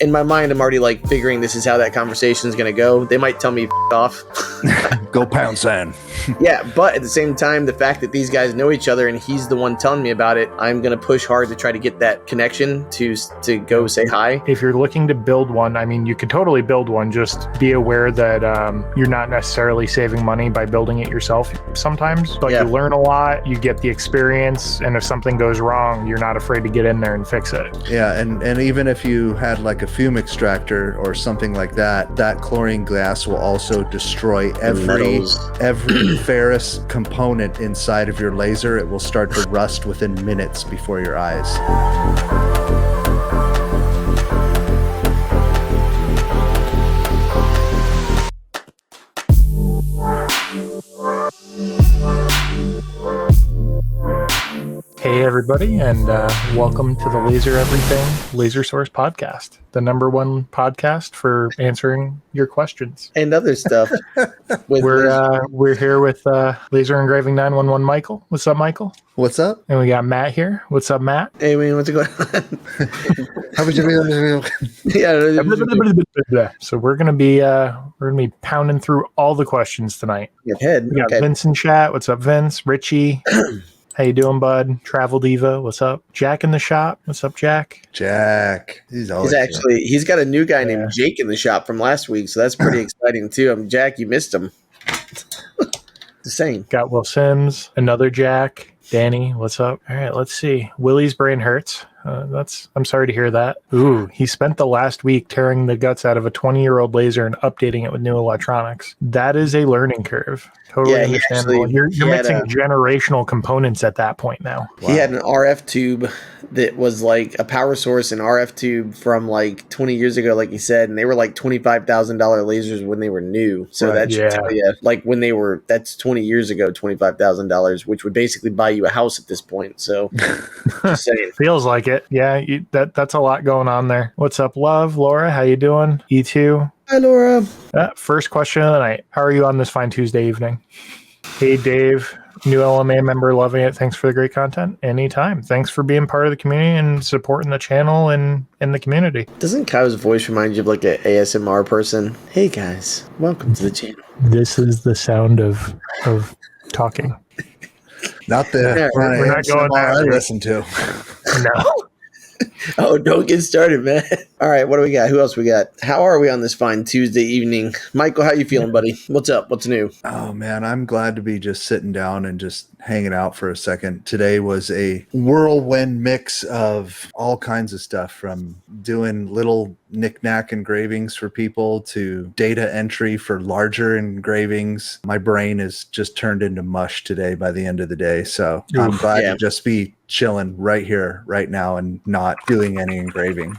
in my mind, I'm already like figuring this is how that conversation is going to go. They might tell me off. Go pound sand. Yeah, but at the same time, the fact that these guys know each other and he's the one telling me about it, I'm going to push hard to try to get that connection to go say hi. If you're looking to build one, I mean, you could totally build one. Just be aware that you're not necessarily saving money by building it yourself sometimes. But you learn a lot, you get the experience, and if something goes wrong, you're not afraid to get in there and fix it. Yeah, and even if you had like a fume extractor or something like that, that chlorine gas will also destroy every ferrous component inside of your laser. It will start to rust within minutes before your eyes. Hey everybody, and welcome to the Laser Everything Laser Source podcast, the #1 podcast for answering your questions and other stuff. We're here with Laser Engraving 911 Michael. What's up, Michael? What's up? And we got Matt here. What's up, Matt? Hey man, what's going on? How would you Yeah. So we're gonna be pounding through all the questions tonight. Your head. We got Vince in chat. What's up, Vince? Richie. How you doing, bud? Travel Diva, what's up? Jack in the shop, what's up, Jack? Jack, he's got a new guy named Jake in the shop from last week, so that's pretty exciting too. Jack, you missed him. The same. Got Will Sims, another Jack. Danny, what's up? All right, let's see. Willie's brain hurts. I'm sorry to hear that. Ooh, he spent the last week tearing the guts out of a 20-year-old laser and updating it with new electronics. That is a learning curve. Totally understandable. You're mixing generational components at that point now. Wow. He had an RF tube that was like a power source and RF tube from like 20 years ago, like you said, and they were like $25,000 lasers when they were new. So that should tell you, like when that's 20 years ago, $25,000, which would basically buy you a house at this point. So just saying. Feels like it. Yeah, that's a lot going on there. What's up, love? Laura, how you doing? E2. Hi, Laura. First question of the night. How are you on this fine Tuesday evening? Hey, Dave. New LMA member, loving it. Thanks for the great content. Anytime. Thanks for being part of the community and supporting the channel and the community. Doesn't Kyle's voice remind you of like an ASMR person? Hey, guys. Welcome to the channel. This is the sound of talking. Not the we're not going there. I listen to. No. Oh, don't get started, man. All right, what do we got? Who else we got? How are we on this fine Tuesday evening? Michael, how you feeling, buddy? What's up? What's new? Oh, man, I'm glad to be just sitting down and just hanging out for a second. Today was a whirlwind mix of all kinds of stuff, from doing little knick-knack engravings for people to data entry for larger engravings. My brain is just turned into mush today by the end of the day, so I'm glad to just be chilling right here, right now, and not doing any engraving.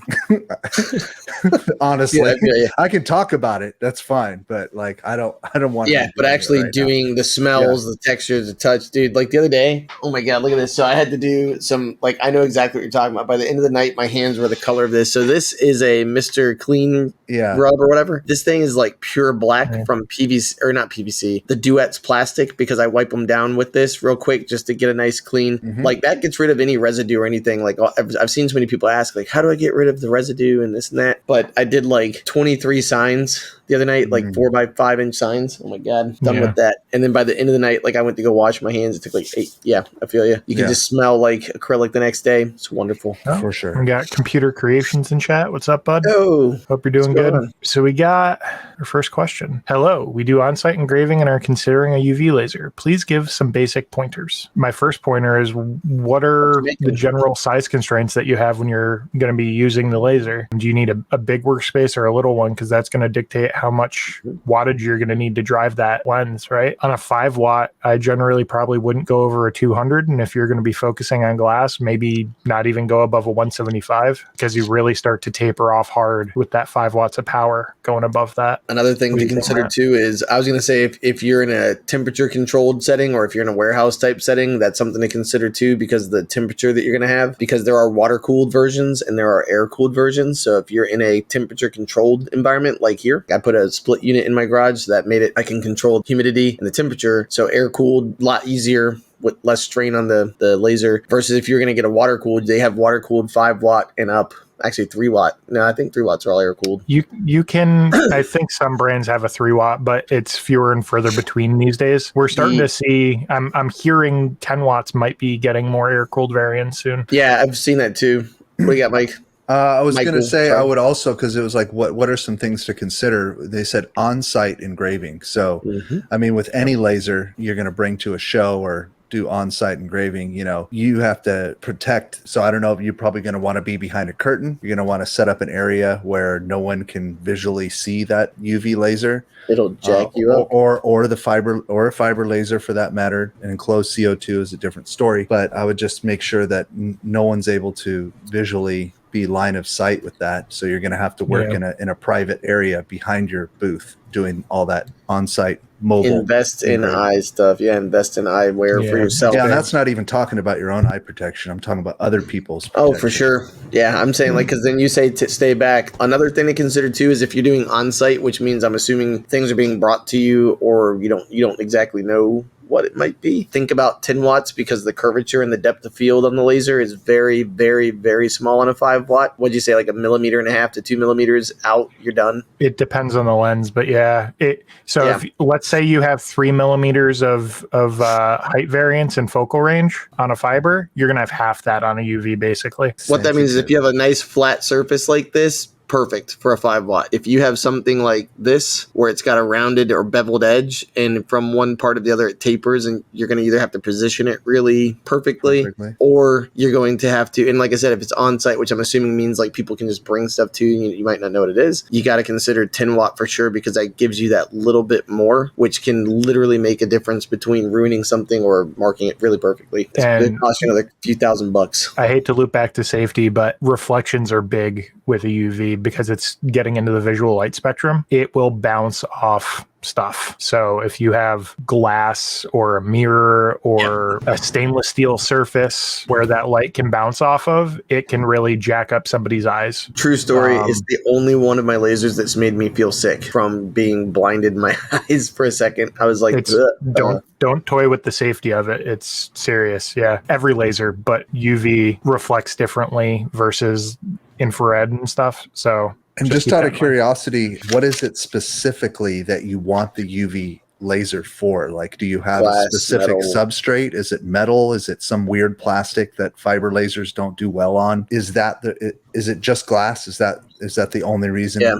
Honestly, I can talk about it. That's fine, but like I don't want. Yeah, but actually doing the smells, the textures, the touch, dude. Like the other day, oh my god, look at this. So I had to do some. Like I know exactly what you're talking about. By the end of the night, my hands were the color of this. So this is a Mr. Clean rub or whatever. This thing is like pure black from PVC or not PVC. The Duet's plastic, because I wipe them down with this real quick just to get a nice clean. Like that gets rid of any residue or anything. Like I've seen so many people ask, like, how do I get rid of the residue and this and that? But I did like 23 signs the other night, like 4 by 5 inch signs. Oh my god, done with that. And then by the end of the night, like I went to go wash my hands. It took like 8. Yeah, I feel you. You can just smell like acrylic the next day. It's wonderful. Oh, for sure. We got Computer Creations in chat. What's up, bud? Oh, hope you're doing good. So we got our first question. Hello, we do on-site engraving and are considering a UV laser. Please give some basic pointers. My first pointer is, what are the general size constraints that you have when you're going to be using the laser? Do you need a big workspace or a little one? Because that's going to dictate how much wattage you're going to need to drive that lens, right? On a 5 watt, I generally probably wouldn't go over a 200. And if you're going to be focusing on glass, maybe not even go above a 175, because you really start to taper off hard with that 5 watts of power going above that. Another thing to consider too is, I was going to say, if you're in a temperature controlled setting or if you're in a warehouse type setting, that's something to consider too, because of the temperature that you're going to have, because there are water cooled versions and there are air cooled versions. So if you're in a temperature controlled environment like here, I put a split unit in my garage, so that made it, I can control humidity and the temperature. So air cooled, a lot easier with less strain on the laser, versus if you're going to get a water cooled, they have water cooled 5 watt and up Actually, 3 watt. No, I think 3 watts are all air cooled. You can, I think some brands have a 3 watt, but it's fewer and further between these days. We're starting to see, I'm hearing 10 watts might be getting more air cooled variants soon. Yeah, I've seen that too. What do you got, Mike? I was going to Michael, say, sorry. I would also, because it was like, what are some things to consider? They said on-site engraving. So, I mean, with any laser you're going to bring to a show or do on-site engraving, you know, you have to protect. So I don't know if you're probably going to want to be behind a curtain. You're going to want to set up an area where no one can visually see that UV laser. It'll jack you up. Or the fiber, or a fiber laser for that matter. An enclosed CO2 is a different story. But I would just make sure that no one's able to visually be line of sight with that. So you're going to have to work in a private area behind your booth doing all that on-site mobile. Invest in eye stuff. Yeah, invest in eyewear for yourself. Yeah, and that's not even talking about your own eye protection. I'm talking about other people's protection. Oh, for sure. Yeah, I'm saying like, because then you say to stay back. Another thing to consider too is if you're doing on-site, which means I'm assuming things are being brought to you, or you don't exactly know what it might be. Think about 10 watts because the curvature and the depth of field on the laser is very, very, very small on a 5 watt. What'd you say, like 1.5 millimeters to 2 millimeters out, you're done? It depends on the lens, but yeah. If let's say you have 3 millimeters of height variance and focal range on a fiber, you're gonna have half that on a UV basically. What that means is if you have a nice flat surface like this, perfect for a 5 watt. If you have something like this where it's got a rounded or beveled edge and from one part of the other it tapers, and you're going to either have to position it really perfectly or you're going to have to, and like I said, if it's on site, which I'm assuming means like people can just bring stuff to you, you might not know what it is, you got to consider 10 watt for sure, because that gives you that little bit more, which can literally make a difference between ruining something or marking it really perfectly. It costs you another few $1,000. I hate to loop back to safety, but reflections are big with a UV because it's getting into the visual light spectrum. It will bounce off stuff. So if you have glass or a mirror or a stainless steel surface where that light can bounce off of, it can really jack up somebody's eyes. True story. It's the only one of my lasers that's made me feel sick from being blinded in my eyes for a second. I was like, don't toy with the safety of it. It's serious. Yeah. Every laser, but UV reflects differently versus infrared and stuff. So and just out of curiosity, what is it specifically that you want the UV laser for? Like, do you have a specific substrate? Is it metal? Is it some weird plastic that fiber lasers don't do well on? Is it just glass? Is that the only reason? Yeah.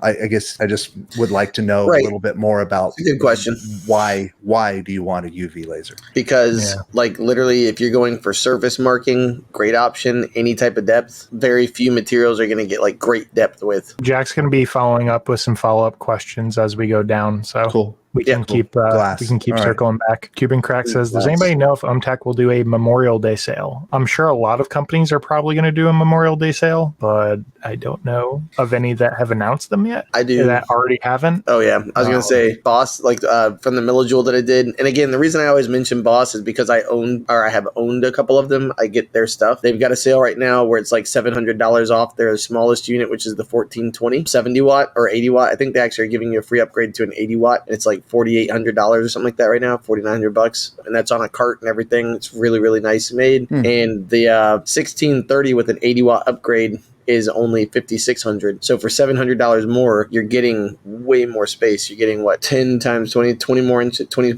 I guess I just would like to know a little bit more about. That's a good question. Why do you want a UV laser? Because like literally, if you're going for surface marking, great option. Any type of depth, very few materials are going to get like great depth with. Jack's going to be following up with some follow-up questions as we go down. So cool. We can keep circling back. Cuban Crack says, does anybody know if UMTech will do a Memorial Day sale? I'm sure a lot of companies are probably going to do a Memorial Day sale, but I don't know of any that have announced them yet. I do. That already haven't. Oh, yeah. I was going to say Boss, like from the Millijoule that I did. And again, the reason I always mention Boss is because I have owned a couple of them. I get their stuff. They've got a sale right now where it's like $700 off their smallest unit, which is the 1420, 70 watt or 80 watt. I think they actually are giving you a free upgrade to an 80 watt. And it's like $4,800 or something like that right now, $4,900, and that's on a cart and everything. It's really, really nice made. And the 1630 with an 80 watt upgrade is only $5,600. So for $700 more, you're getting way more space. You're getting 10 times 20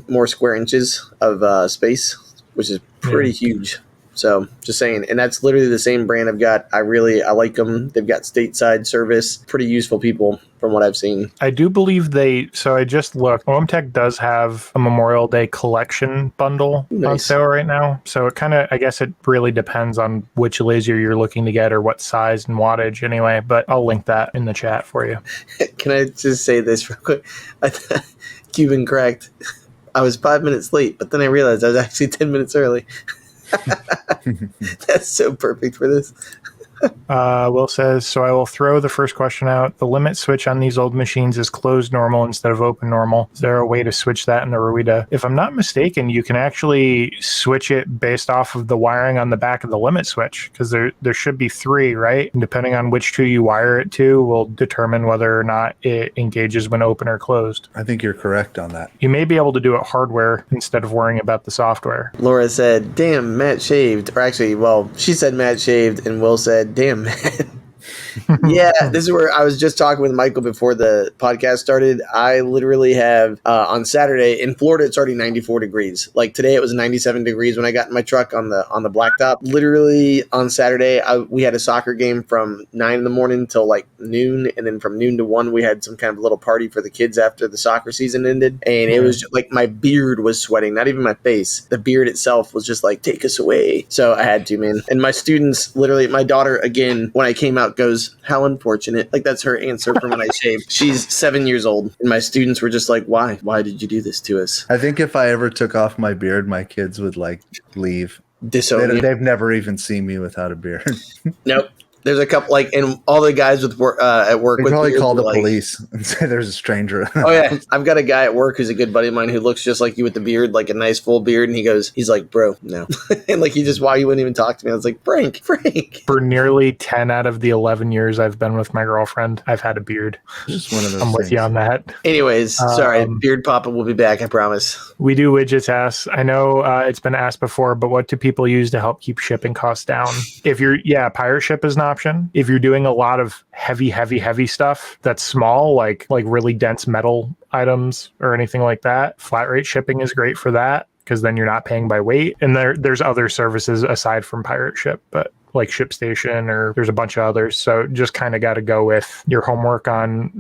more square inches of space, which is pretty huge. So just saying, and that's literally the same brand I've got. I like them. They've got stateside service, pretty useful people from what I've seen. I do believe so I just looked. OMTech does have a Memorial Day collection bundle on sale right now. So it I guess it really depends on which laser you're looking to get or what size and wattage anyway, but I'll link that in the chat for you. Can I just say this real quick? Cuban Cracked. I was 5 minutes late, but then I realized I was actually 10 minutes early. That's so perfect for this. Will says, so I will throw the first question out. The limit switch on these old machines is closed normal instead of open normal. Is there a way to switch that in the Ruida? If I'm not mistaken, you can actually switch it based off of the wiring on the back of the limit switch, because there should be 3, right? And depending on which 2 you wire it to will determine whether or not it engages when open or closed. I think you're correct on that. You may be able to do it hardware instead of worrying about the software. Laura said, damn, Matt shaved. Or actually, she said Matt shaved, and Will said, damn, Matt. Yeah, this is where I was just talking with Michael before the podcast started. I literally have on Saturday in Florida, it's already 94 degrees. Like today, it was 97 degrees when I got in my truck on the blacktop. Literally on Saturday, we had a soccer game from 9 in the morning till like noon, and then from noon to 1, we had some kind of little party for the kids after the soccer season ended. And it was just, like my beard was sweating, not even my face. The beard itself was just like, take us away. So I had to, man. And my students, literally, my daughter again, when I came out, goes, how unfortunate. Like that's her answer from when I shaved. She's 7 years old. And my students were just like, why? Why did you do this to us? I think if I ever took off my beard, my kids would like leave. They've never even seen me without a beard. Nope. There's a couple, like, and all the guys with at work. They with probably call the like, police and say there's a stranger. Oh yeah, I've got a guy at work who's a good buddy of mine who looks just like you with the beard, like a nice full beard, and he's like, bro, no, and like he just, why you wouldn't even talk to me? I was like, Frank. For nearly 10 out of the 11 years I've been with my girlfriend, I've had a beard. Just one of those. I'm with you on that. Anyways, sorry, Beard Papa will be back, I promise. We do widget tasks. I know it's been asked before, but what do people use to help keep shipping costs down? Pirate ship is an option. If you're doing a lot of heavy stuff that's small, like really dense metal items or anything like that, flat rate shipping is great for that because then you're not paying by weight. And there's other services aside from pirate ship, but like ShipStation, or there's a bunch of others. So just kind of got to go with your homework on,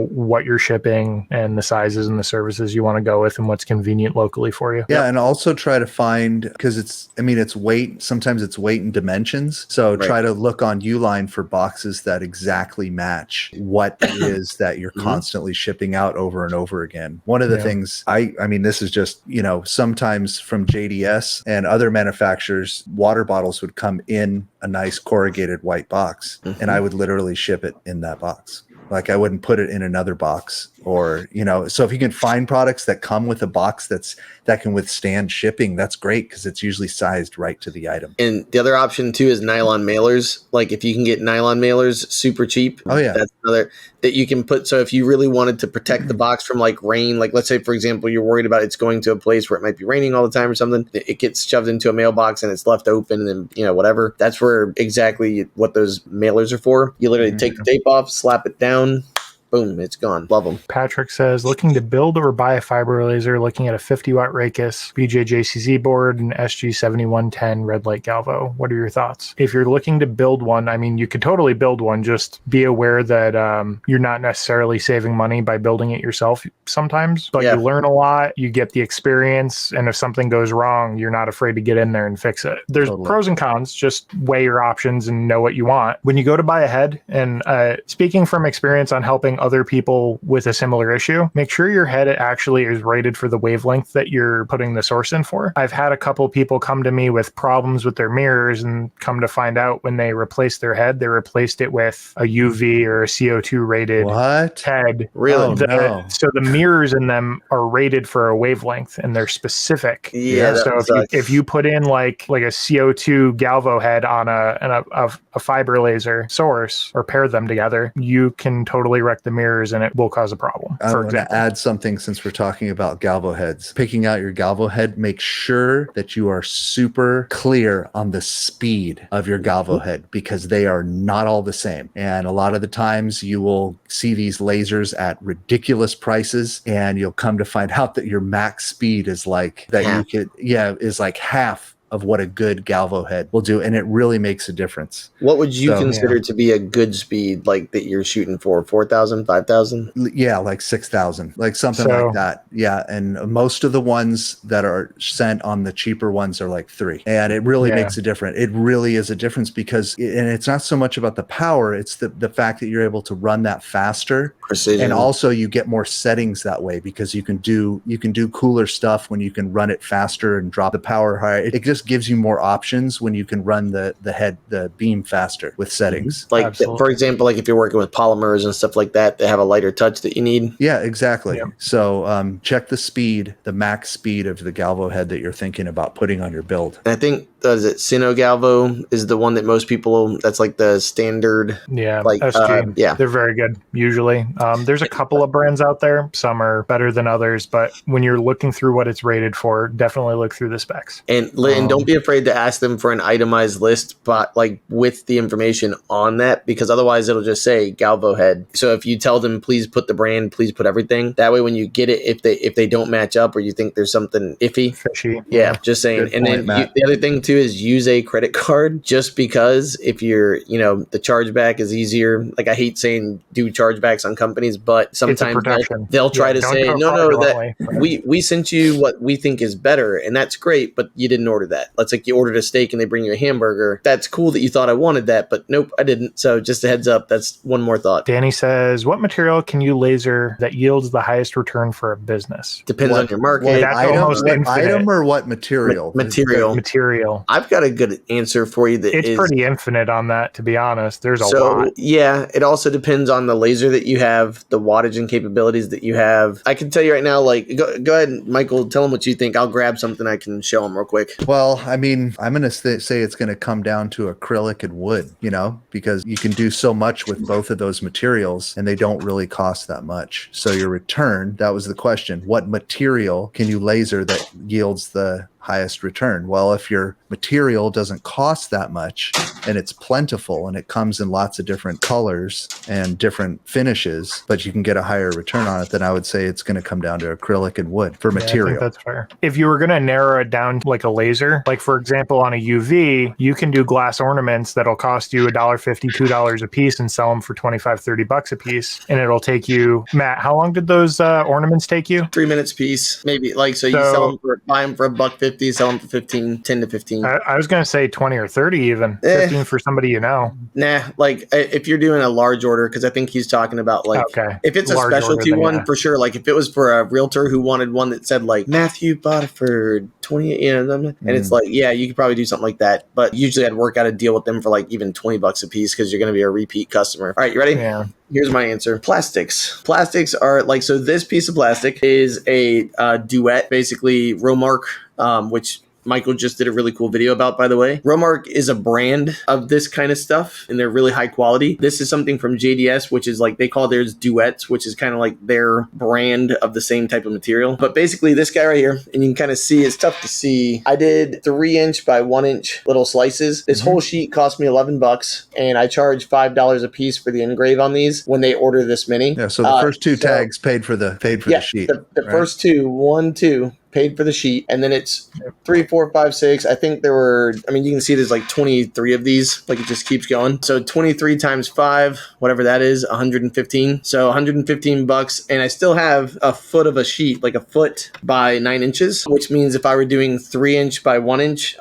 what you're shipping and the sizes and the services you want to go with and what's convenient locally for you. Yeah. And also try to find, because it's weight. Sometimes it's weight and dimensions. So try to look on Uline for boxes that exactly match what it is that you're constantly shipping out over and over again. One of the things this is just, sometimes from JDS and other manufacturers, water bottles would come in a nice corrugated white box, and I would literally ship it in that box. Like I wouldn't put it in another box, or so if you can find products that come with a box that can withstand shipping, that's great because it's usually sized right to the item. And the other option too is nylon mailers. Like if you can get nylon mailers super cheap, that's another that you can put. So if you really wanted to protect the box from like rain, like let's say for example you're worried about it's going to a place where it might be raining all the time or something, it gets shoved into a mailbox and it's left open, and then whatever. That's where exactly what those mailers are for. You literally take the tape off, slap it down. Boom, it's gone. Love them. Patrick says, looking to build or buy a fiber laser, looking at a 50-watt Raycus, BJJCZ board, and SG7110 red light galvo. What are your thoughts? If you're looking to build one, you could totally build one. Just be aware that you're not necessarily saving money by building it yourself sometimes, but you learn a lot, you get the experience, and if something goes wrong, you're not afraid to get in there and fix it. There's pros and cons. Just weigh your options and know what you want. When you go to buy a head, and speaking from experience on helping other people with a similar issue, make sure your head actually is rated for the wavelength that you're putting the source in for. I've had a couple people come to me with problems with their mirrors, and come to find out when they replaced their head, they replaced it with a UV or a CO2 rated head. Really? So the mirrors in them are rated for a wavelength, and they're specific. So if you put in like a CO2 galvo head on a fiber laser source, or pair them together, you can totally wreck the mirrors and it will cause a problem. I'm going to add something since we're talking about galvo heads. Picking out your galvo head, make sure that you are super clear on the speed of your galvo head, because they are not all the same. And a lot of the times you will see these lasers at ridiculous prices, and you'll come to find out that your max speed is like is like half of what a good galvo head will do, and it really makes a difference. What would you consider to be a good speed, like that you're shooting for? 4,000, 5,000? Yeah, like 6,000, like something like that. Yeah, and most of the ones that are sent on the cheaper ones are like 3, and it really makes a difference. It really is a difference because, and it's not so much about the power; it's the fact that you're able to run that faster. Precision. And also you get more settings that way, because you can do cooler stuff when you can run it faster and drop the power higher. It just gives you more options when you can run the beam faster with settings. Like for example, like if you're working with polymers and stuff like that, they have a lighter touch that you need. Yeah, exactly. Yeah. So check the max speed of the galvo head that you're thinking about putting on your build. And I think is it Sinogalvo is the one that most people, that's like the standard. Yeah, like SG. yeah. They're very good usually. There's a couple of brands out there. Some are better than others, but when you're looking through what it's rated for, definitely look through the specs. And don't be afraid to ask them for an itemized list, but like with the information on that, because otherwise it'll just say Galvo head. So if you tell them, please put the brand, please put everything. That way, when you get it, if they don't match up or you think there's something iffy, fishy. yeah, just saying. Good And point, then the other thing too is use a credit card, just because if you're, the chargeback is easier. Like I hate saying do chargebacks on companies, but sometimes they'll try to say, no, that we sent you what we think is better, and that's great, but you didn't order that. Let's like you ordered a steak and they bring you a hamburger. That's cool that you thought I wanted that, but nope, I didn't. So just a heads up, that's one more thought. Danny says, what material can you laser that yields the highest return for a business? Depends on your market. What item or what material? Material. I've got a good answer for you. It's pretty infinite on that, to be honest. There's a lot. Yeah, it also depends on the laser that you have, the wattage and capabilities that you have. I can tell you right now, like, go ahead, Michael, tell them what you think. I'll grab something I can show them real quick. Well, I mean, I'm going to say it's going to come down to acrylic and wood, because you can do so much with both of those materials and they don't really cost that much. So your return, that was the question. What material can you laser that yields the highest return? Well, if your material doesn't cost that much and it's plentiful and it comes in lots of different colors and different finishes, but you can get a higher return on it, then I would say it's going to come down to acrylic and wood for material. I think that's fair. If you were going to narrow it down to like a laser, like for example, on a UV, you can do glass ornaments that'll cost you $1.50, $2 a piece and sell them for $25-$30 a piece. And it'll take you, Matt, how long did those ornaments take you? 3 minutes a piece, maybe. So you sell them buy them for $1.50, sell them for 10 to 15. I was going to say 20 or 30 even. 15 for somebody you know. Nah, like if you're doing a large order, because I think he's talking about like, if it's a specialty one, for sure. Like if it was for a realtor who wanted one that said like, Matthew bought it for 20, and it's like, yeah, you could probably do something like that. But usually I'd work out a deal with them for like even $20 a piece because you're going to be a repeat customer. All right, you ready? Yeah. Here's my answer. Plastics. Plastics are like, so this piece of plastic is a duet, basically Romark, which Michael just did a really cool video about, by the way. Romark is a brand of this kind of stuff, and they're really high quality. This is something from JDS, which is like, they call theirs duets, which is kind of like their brand of the same type of material. But basically this guy right here, and you can kind of see, it's tough to see. I did 3-inch by 1-inch little slices. This whole sheet cost me $11, and I charge $5 a piece for the engrave on these when they order this mini. Yeah, so the first two tags paid for the sheet. The first two, 1, 2, paid for the sheet, and then it's 3, 4, 5, 6. I think there were, you can see there's like 23 of these, like it just keeps going. So 23 times 5, whatever that is, 115. So $115, and I still have a foot of a sheet, like a foot by 9 inches, which means if I were doing 3-inch by 1-inch,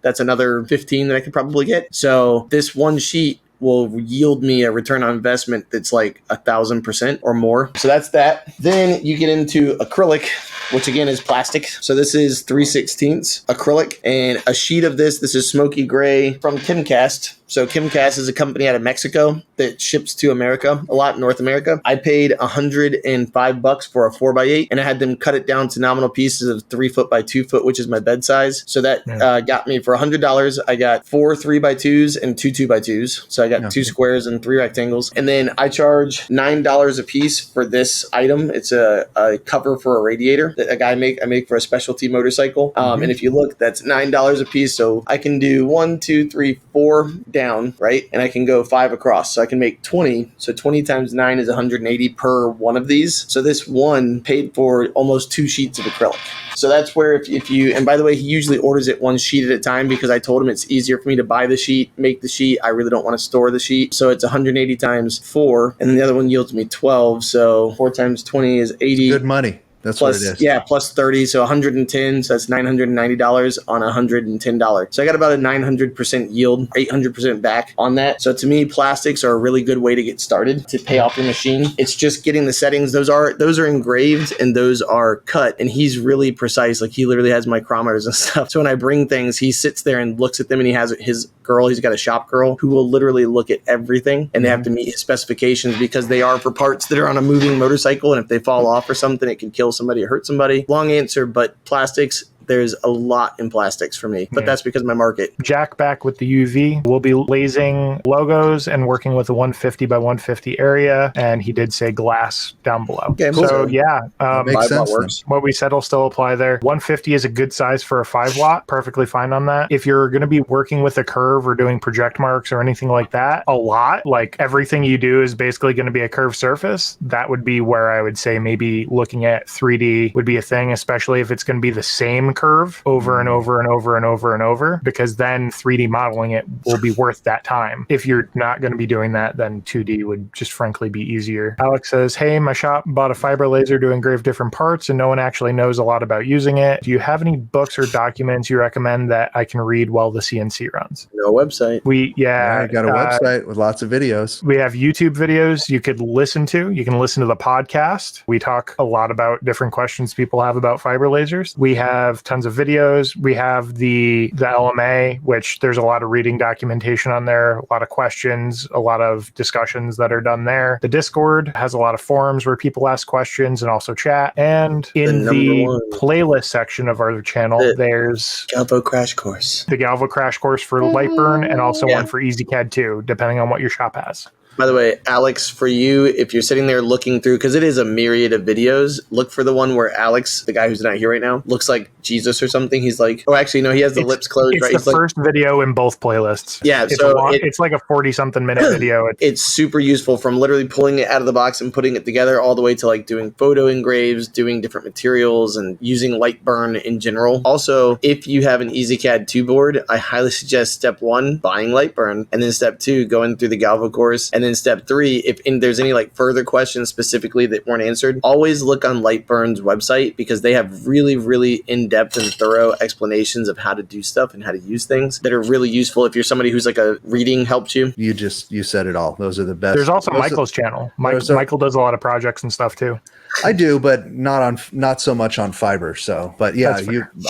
that's another 15 that I could probably get. So this one sheet will yield me a return on investment that's like 1,000% or more. So that's that. Then you get into acrylic, which again is plastic. So this is 3/16 acrylic, and a sheet of this is smoky gray from Kimcast. So Kimcast is a company out of Mexico that ships to America, a lot in North America. I paid $105 for a 4x8, and I had them cut it down to nominal pieces of 3 foot by 2 foot, which is my bed size. So that got me for $100. I got 4 3x2s and 2 2x2s. So I got 2 squares and 3 rectangles. And then I charge $9 a piece for this item. It's a cover for a radiator that I make for a specialty motorcycle. And if you look, that's $9 a piece. So I can do 1, 2, 3, 4 down, right? And I can go 5 across. So I can make 20. So 20 times 9 is 180 per one of these. So this one paid for almost 2 sheets of acrylic. So that's where if you, and by the way, he usually orders it 1 sheet at a time because I told him it's easier for me to buy the sheet, make the sheet. I really don't want to store the sheet. So it's 180 times 4, and then the other one yields me 12. So 4 times 20 is 80. Good money. That's plus, what it is. Yeah, plus 30, so 110, so that's $990 on $110. So I got about a 900% yield, 800% back on that. So to me, plastics are a really good way to get started to pay off your machine. It's just getting the settings. Those are engraved and those are cut, and he's really precise. Like he literally has micrometers and stuff. So when I bring things, he sits there and looks at them, and he has his girl. He's got a shop girl who will literally look at everything, and they have to meet his specifications because they are for parts that are on a moving motorcycle, and if they fall off or something, it can kill somebody or hurt somebody. Long answer, but plastics, there's a lot in plastics for me, but that's because of my market. Jack back with the UV. We'll be lasing logos and working with a 150 by 150 area, and he did say glass down below. Okay, so yeah, makes sense. Works. What we said will still apply there. 150 is a good size for a 5 watt, perfectly fine on that. If you're going to be working with a curve or doing project marks or anything like that, a lot, like everything you do is basically going to be a curved surface, that would be where I would say maybe looking at 3D would be a thing, especially if it's going to be the same curve over and over and over and over and over, because then 3D modeling it will be worth that time. If you're not going to be doing that, then 2D would just frankly be easier. Alex says, hey, my shop bought a fiber laser to engrave different parts and no one actually knows a lot about using it. Do you have any books or documents you recommend that I can read while the CNC runs? No website. I got a website with lots of videos. We have YouTube videos you could listen to. You can listen to the podcast. We talk a lot about different questions people have about fiber lasers. We have tons of videos. We have the LMA, which there's a lot of reading documentation on there, a lot of questions, a lot of discussions that are done there. The Discord has a lot of forums where people ask questions and also chat. And in the playlist section of our channel, there's Galvo Crash Course. The Galvo Crash Course for Lightburn and also one for EasyCAD 2, depending on what your shop has. By the way, Alex, for you, if you're sitting there looking through, because it is a myriad of videos, look for the one where Alex, the guy who's not here right now, looks like Jesus or something. He's like, oh, actually, no, he has the lips closed, right? It's the first video in both playlists. Yeah, it's like a 40-something minute video. It's super useful, from literally pulling it out of the box and putting it together all the way to like doing photo engraves, doing different materials, and using Lightburn in general. Also, if you have an EasyCAD 2 board, I highly suggest step 1, buying Lightburn, and then step 2, going through the Galvo course, and then step 3, if there's any like further questions specifically that weren't answered, always look on Lightburn's website, because they have really, really in-depth and thorough explanations of how to do stuff and how to use things that are really useful if you're somebody who's like a reading helps you. You said it all. Those are the best. There's also Michael's channel. Michael does a lot of projects and stuff too. I do, but not so much on fiber. So, but yeah,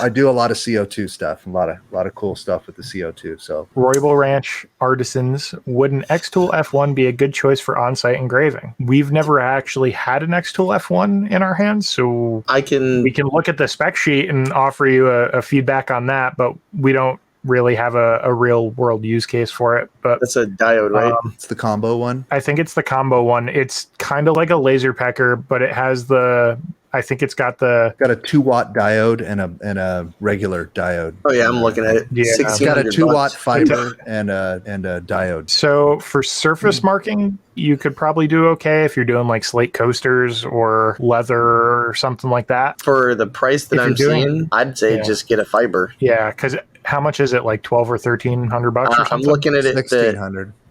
I do a lot of CO2 stuff, a lot of cool stuff with the CO2. So, Royal Ranch Artisans, would an X-Tool F1 be a good choice for on-site engraving? We've never actually had an X-Tool F1 in our hands, so we can look at the spec sheet and offer you a feedback on that, but we don't really have a real world use case for it. But that's a diode, right? It's the combo one. I think it's the combo one. It's kind of like a laser pecker, but it has I think it's got a 2-watt diode and a regular diode. Oh yeah, I'm looking at it. Yeah, it's got a 2-watt fiber and a diode. So for surface marking, you could probably do okay if you're doing like slate coasters or leather or something like that. For the price that I'm seeing, I'd say just get a fiber. Yeah, because how much is it? Like $1,200 or $1,300 or something? I'm looking at it.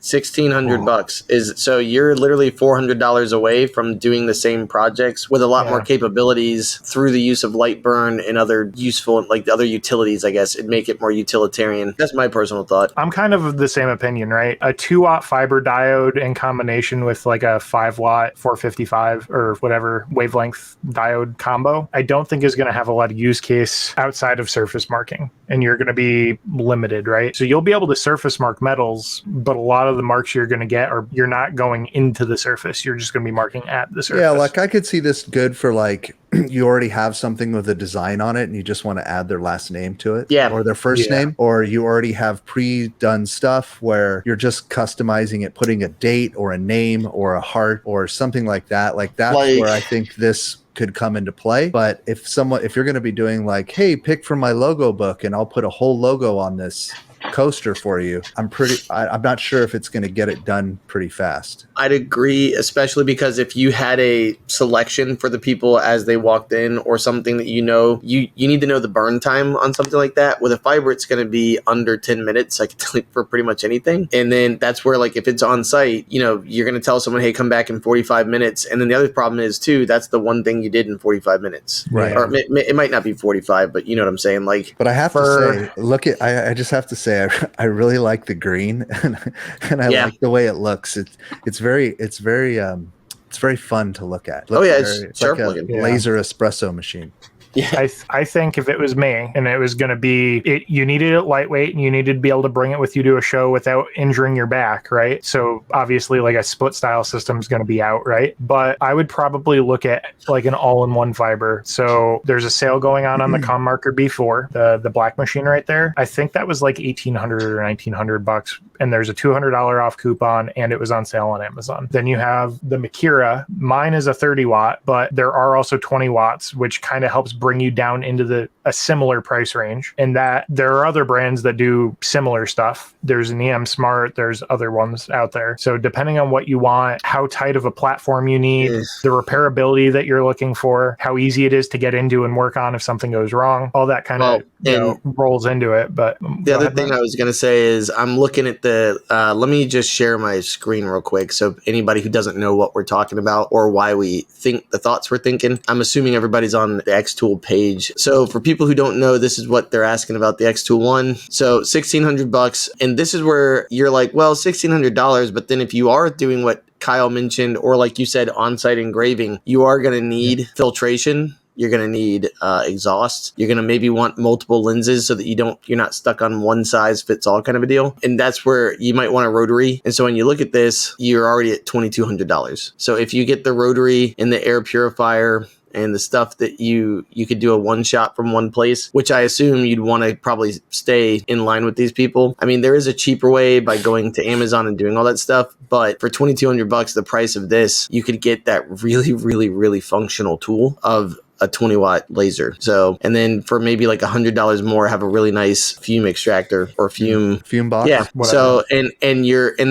$1,600 is, so you're literally $400 away from doing the same projects with a lot more capabilities through the use of Lightburn and other useful, like other utilities, I guess. It'd make it more utilitarian. That's my personal thought. I'm kind of the same opinion, right? A 2-watt fiber diode in combination with like a 5-watt 455 or whatever wavelength diode combo, I don't think is going to have a lot of use case outside of surface marking. And you're going to be limited, right? So you'll be able to surface mark metals, but a lot of the marks you're going to get are you're not going into the surface. You're just going to be marking at the surface. Yeah, like I could see this good for like you already have something with a design on it and you just want to add their last name to it, or their first name, or you already have pre-done stuff where you're just customizing it, putting a date or a name or a heart or something like that. Like that's where I think this could come into play. But if you're going to be doing like, hey, pick from my logo book and I'll put a whole logo on this coaster for you, I'm not sure if it's going to get it done pretty fast. I'd agree, especially because if you had a selection for the people as they walked in or something that you need to know the burn time on something like that. With a fiber, it's going to be under 10 minutes, I can tell you, for pretty much anything. And then that's where, like, if it's on site, you're going to tell someone, hey, come back in 45 minutes. And then the other problem is too, that's the one thing you did in 45 minutes. Right. Or it might not be 45, but you know what I'm saying? Like, but I have to say, I just have to say, I really like the green and I like the way it looks. It's very fun to look at. It's sharp like looking. Laser espresso machine. Yeah. I think if it was me and it was going to be, you needed it lightweight and you needed to be able to bring it with you to a show without injuring your back, right? So obviously like a split style system is going to be out, right? But I would probably look at like an all-in-one fiber. So there's a sale going on the ComMarker B4, the black machine right there. I think that was like $1,800 or $1,900, and there's a $200 off coupon, and it was on sale on Amazon. Then you have the Makira. Mine is a 30 watt, but there are also 20 watts, which kind of helps bring you down into a similar price range. And that there are other brands that do similar stuff. There's an EM Smart, there's other ones out there. So depending on what you want, how tight of a platform you need, the repairability that you're looking for, how easy it is to get into and work on if something goes wrong, all that kind of rolls into it. But the other thing I was going to say is I'm looking at let me just share my screen real quick. So anybody who doesn't know what we're talking about or why we think the thoughts we're thinking, I'm assuming everybody's on the X-Tool page. So for people who don't know, this is what they're asking about the X-Tool 1. So $1,600. And this is where you're like, well, $1,600. But then if you are doing what Kyle mentioned, or like you said, on-site engraving, you are going to need filtration. You're going to need exhaust. You're going to maybe want multiple lenses so that you're not stuck on one size fits all kind of a deal. And that's where you might want a rotary. And so when you look at this, you're already at $2,200. So if you get the rotary and the air purifier and the stuff that you could do a one shot from one place, which I assume you'd want to probably stay in line with these people. I mean, there is a cheaper way by going to Amazon and doing all that stuff, but for $2,200, the price of this, you could get that really, really, really functional tool of a 20 watt laser. So, and then for maybe like $100 more, have a really nice fume extractor or fume box. Yeah. Whatever. So, and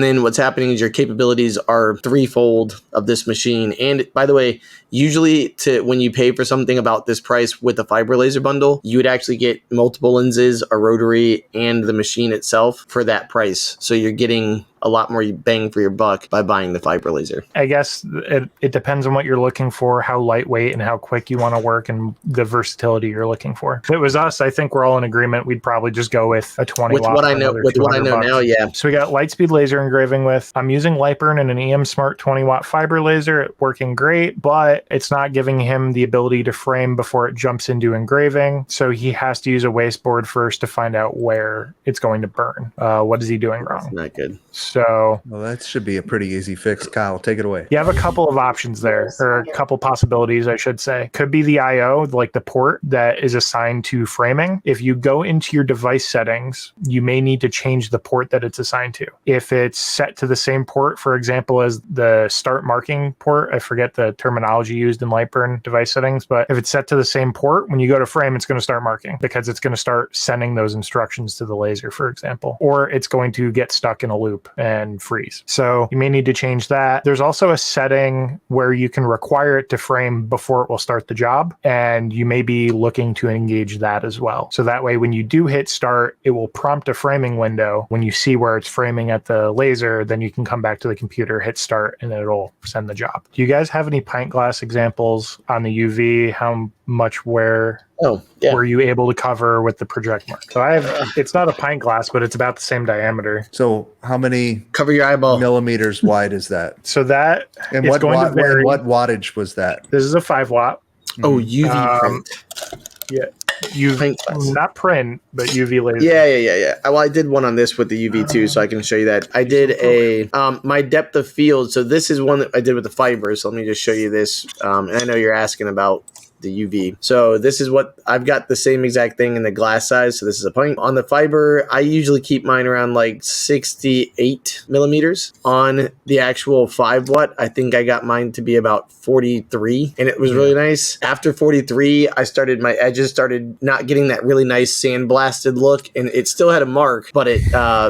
then what's happening is your capabilities are threefold of this machine. And by the way, usually when you pay for something about this price with a fiber laser bundle, you would actually get multiple lenses, a rotary, and the machine itself for that price. So you're getting a lot more bang for your buck by buying the fiber laser. I guess it depends on what you're looking for, how lightweight and how quick you want to work, and the versatility you're looking for. If it was us, I think we're all in agreement. We'd probably just go with a 20 watt. With what I know now, yeah. So we got Lightspeed laser engraving with. I'm using Lightburn and an EM Smart 20 watt fiber laser, working great, but it's not giving him the ability to frame before it jumps into engraving. So he has to use a wasteboard first to find out where it's going to burn. What is he doing wrong? That's not good. So, well, that should be a pretty easy fix. Kyle, take it away. You have a couple of options there, or a couple possibilities, I should say. Could be the I/O, like the port that is assigned to framing. If you go into your device settings, you may need to change the port that it's assigned to. If it's set to the same port, for example, as the start marking port, I forget the terminology used in Lightburn device settings, but if it's set to the same port, when you go to frame, it's going to start marking because it's going to start sending those instructions to the laser, for example, or it's going to get stuck in a loop and freeze. So you may need to change that. There's also a setting where you can require it to frame before it will start the job, and you may be looking to engage that as well. So that way, when you do hit start, it will prompt a framing window. When you see where it's framing at the laser, then you can come back to the computer, hit start, and it'll send the job. Do you guys have any pint glass examples on the UV? How much were you able to cover with the project mark? So I have, it's not a pint glass, but it's about the same diameter. So how many cover your eyeball millimeters wide is that? So that and what wattage was that? This is a 5 watt. Oh, UV print. Yeah. Not print, but UV laser. Yeah. Well, I did one on this with the UV too, so I can show you that. I did my depth of field. So this is one that I did with the fibers. So let me just show you this. And I know you're asking about the UV. So this is what I've got, the same exact thing in the glass size. So this is a pint. On the fiber, I usually keep mine around like 68 millimeters. On the actual 5 watt, I think I got mine to be about 43, and it was really nice. After 43, my edges started not getting that really nice sandblasted look, and it still had a mark, but it,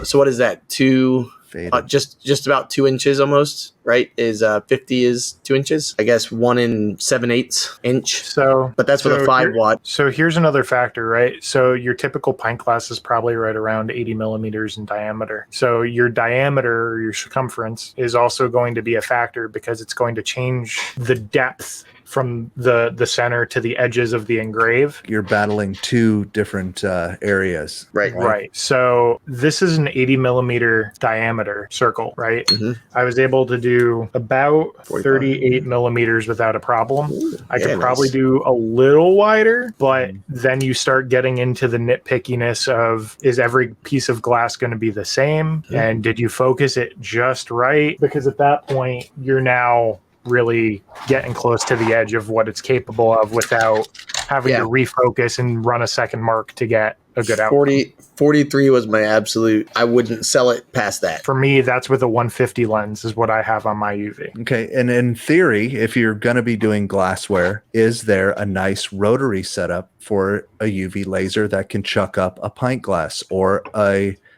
so what is that? Just about 2 inches almost, right? 50 is 2 inches. I guess 1 7/8 inch. So, but that's with a 5 watt. So here's another factor, right? So your typical pint glass is probably right around 80 millimeters in diameter. So your diameter or your circumference is also going to be a factor because it's going to change the depth from the center to the edges of the engrave. You're battling two different areas. Right. So this is an 80 millimeter diameter circle, right? I was able to do about 38 millimeters without a problem. I could probably do a little wider, but then you start getting into the nitpickiness of, is every piece of glass going to be the same? And did you focus it just right? Because at that point, you're now really getting close to the edge of what it's capable of without having to refocus and run a second mark to get a good outcome. 43 was my absolute. I wouldn't sell it past that. For me, that's with a 150 lens is what I have on my UV. Okay. And in theory, if you're going to be doing glassware, is there a nice rotary setup for a UV laser that can chuck up a pint glass or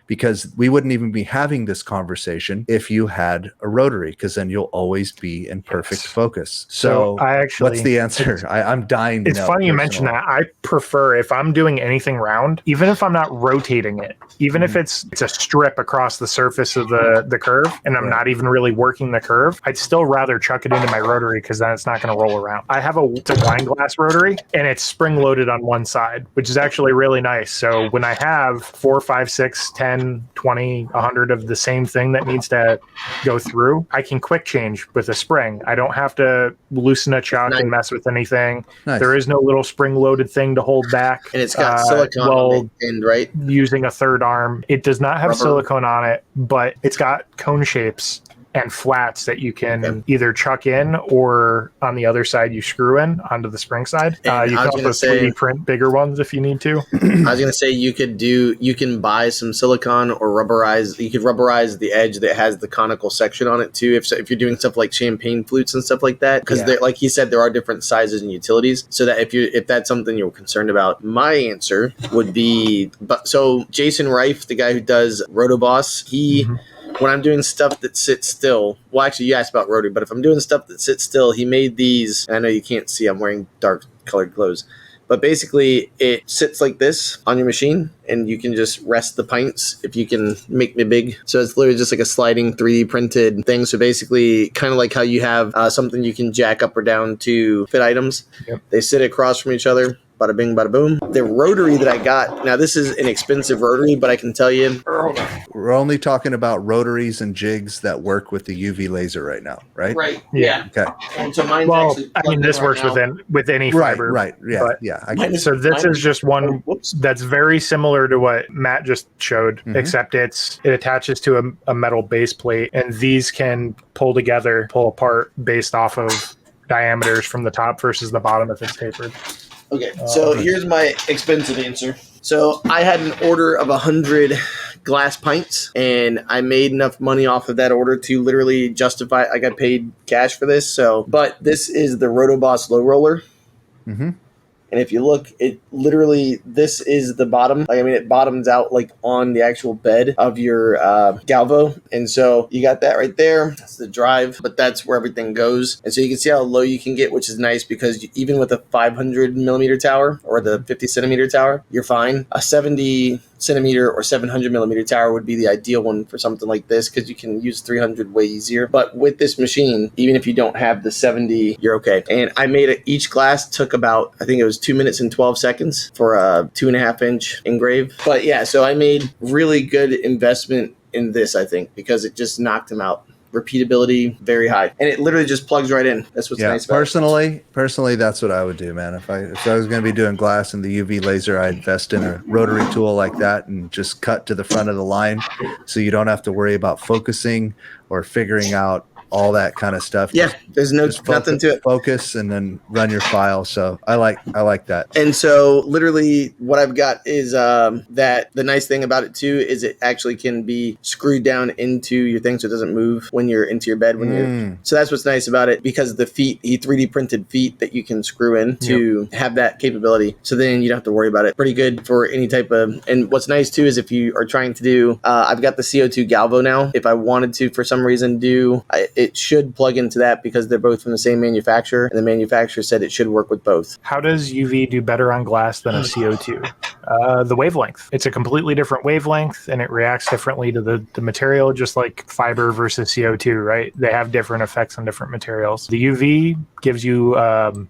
because we wouldn't even be having this conversation if you had a rotary, because then you'll always be in perfect focus. So I actually, what's the answer? I'm dying to know. It's funny you mention that. I prefer, if I'm doing anything round, even if I'm not rotating it, even if it's a strip across the surface of the curve and I'm not even really working the curve, I'd still rather chuck it into my rotary because then it's not going to roll around. I have it's a wine glass rotary and it's spring loaded on one side, which is actually really nice. So when I have 4, 5, 6, 10, 20, 100 of the same thing that needs to go through, I can quick change with a spring. I don't have to loosen a chuck and mess with anything. There is no little spring loaded thing to hold back. And it's got silicone on the end, right? Using a third arm. It does not have silicone on it, but it's got cone shapes and flats that you can either chuck in or on the other side you screw in onto the spring side. You can also 3D print bigger ones if you need to. I was going to say you can buy some silicone or rubberize. You could rubberize the edge that has the conical section on it too. If you're doing stuff like champagne flutes and stuff like that, because like he said, there are different sizes and utilities. So that if that's something you're concerned about, my answer would be. So Jason Reif, the guy who does Rotoboss, when I'm doing stuff that sits still, well, actually, you asked about rotary, but if I'm doing stuff that sits still, he made these, and I know you can't see, I'm wearing dark colored clothes, but basically it sits like this on your machine, and you can just rest the pints if you can make me big. So it's literally just like a sliding 3D printed thing. So basically, kind of like how you have something you can jack up or down to fit items. They sit across from each other. Bada bing, bada boom. The rotary that I got, now this is an expensive rotary, but I can tell you. We're only talking about rotaries and jigs that work with the UV laser right now, right? Right. Yeah. Okay. And so mine's this works with any fiber. Right. Yeah. Yeah. So this is just one that's very similar to what Matt just showed, except it attaches to a metal base plate, and these can pull apart based off of diameters from the top versus the bottom if it's tapered. Okay, so here's my expensive answer. So I had an order of 100 glass pints, and I made enough money off of that order to literally justify. I got paid cash for this. But this is the Rotoboss low roller. And if you look, it literally, this is the bottom. It bottoms out like on the actual bed of your Galvo. And so you got that right there. That's the drive, but that's where everything goes. And so you can see how low you can get, which is nice because even with a 500 millimeter tower or the 50 centimeter tower, you're fine. A 70 centimeter or 700 millimeter tower would be the ideal one for something like this because you can use 300 way easier. But with this machine, even if you don't have the 70, you're okay. And I made it, each glass took about, I think it was 2 minutes and 12 seconds for a 2.5 inch engrave. But yeah, so I made really good investment in this, I think, because it just knocked him out. Repeatability very high, and it literally just plugs right in. That's what's nice about it. Personally, that's what I would do, man. If I was going to be doing glass and the UV laser, I'd invest in a rotary tool like that and just cut to the front of the line, so you don't have to worry about focusing or figuring out all that kind of stuff. Yeah, there's nothing to it. Focus and then run your file. So I like that. And so literally what I've got is that the nice thing about it too is it actually can be screwed down into your thing so it doesn't move when you're into your bed. So that's what's nice about it, because the feet, he 3D printed feet that you can screw in to have that capability. So then you don't have to worry about it. Pretty good for any type of, and what's nice too is if you are trying to do, I've got the CO2 Galvo now. If I wanted to, for some reason, it should plug into that because they're both from the same manufacturer, and the manufacturer said it should work with both. How does UV do better on glass than a CO2? The wavelength. It's a completely different wavelength, and it reacts differently to the material, just like fiber versus CO2, right? They have different effects on different materials. The UV gives you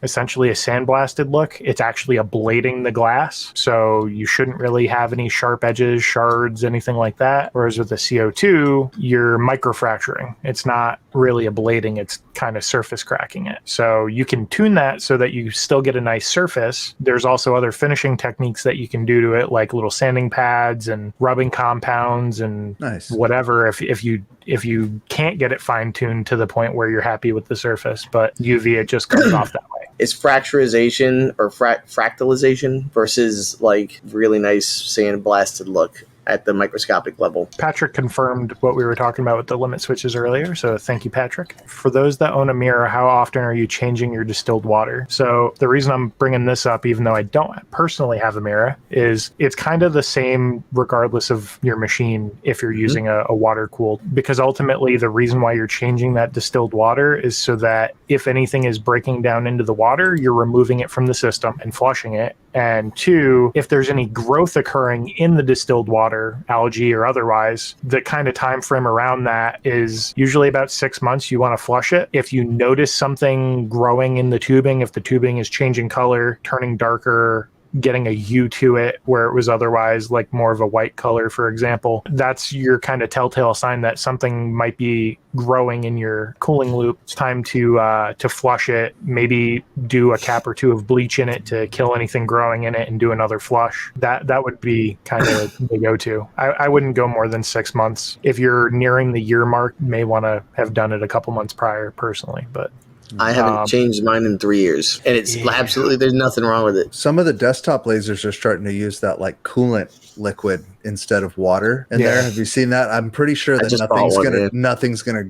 essentially a sandblasted look. It's actually ablating the glass, so you shouldn't really have any sharp edges, shards, anything like that. Whereas with the CO2, you're microfracturing. It's not really ablating, it's kind of surface cracking it. So you can tune that so that you still get a nice surface. There's also other finishing techniques that you can do to it, like little sanding pads and rubbing compounds and whatever, if you can't get it fine-tuned to the point where you're happy with the surface. But UV, it just comes off that way. Is fracturization or fractalization versus like really nice sandblasted look at the microscopic level? Patrick confirmed what we were talking about with the limit switches earlier, so thank you, Patrick. For those that own a mirror, how often are you changing your distilled water? So the reason I'm bringing this up, even though I don't personally have a mirror, is it's kind of the same regardless of your machine if you're using a water-cooled, because ultimately the reason why you're changing that distilled water is so that if anything is breaking down into the water, you're removing it from the system and flushing it. And two, if there's any growth occurring in the distilled water, algae or otherwise, the kind of time frame around that is usually about 6 months. You want to flush it. If you notice something growing in the tubing, if the tubing is changing color, turning darker, getting a hue to it where it was otherwise like more of a white color, for example, that's your kind of telltale sign that something might be growing in your cooling loop. It's time to flush it, maybe do a cap or two of bleach in it to kill anything growing in it and do another flush. That would be kind of the go-to. I wouldn't go more than 6 months. If you're nearing the year mark, you may want to have done it a couple months prior personally, but I haven't changed mine in 3 years, and it's absolutely, there's nothing wrong with it. Some of the desktop lasers are starting to use that like coolant liquid instead of water in there. Have you seen that? I'm pretty sure that nothing's gonna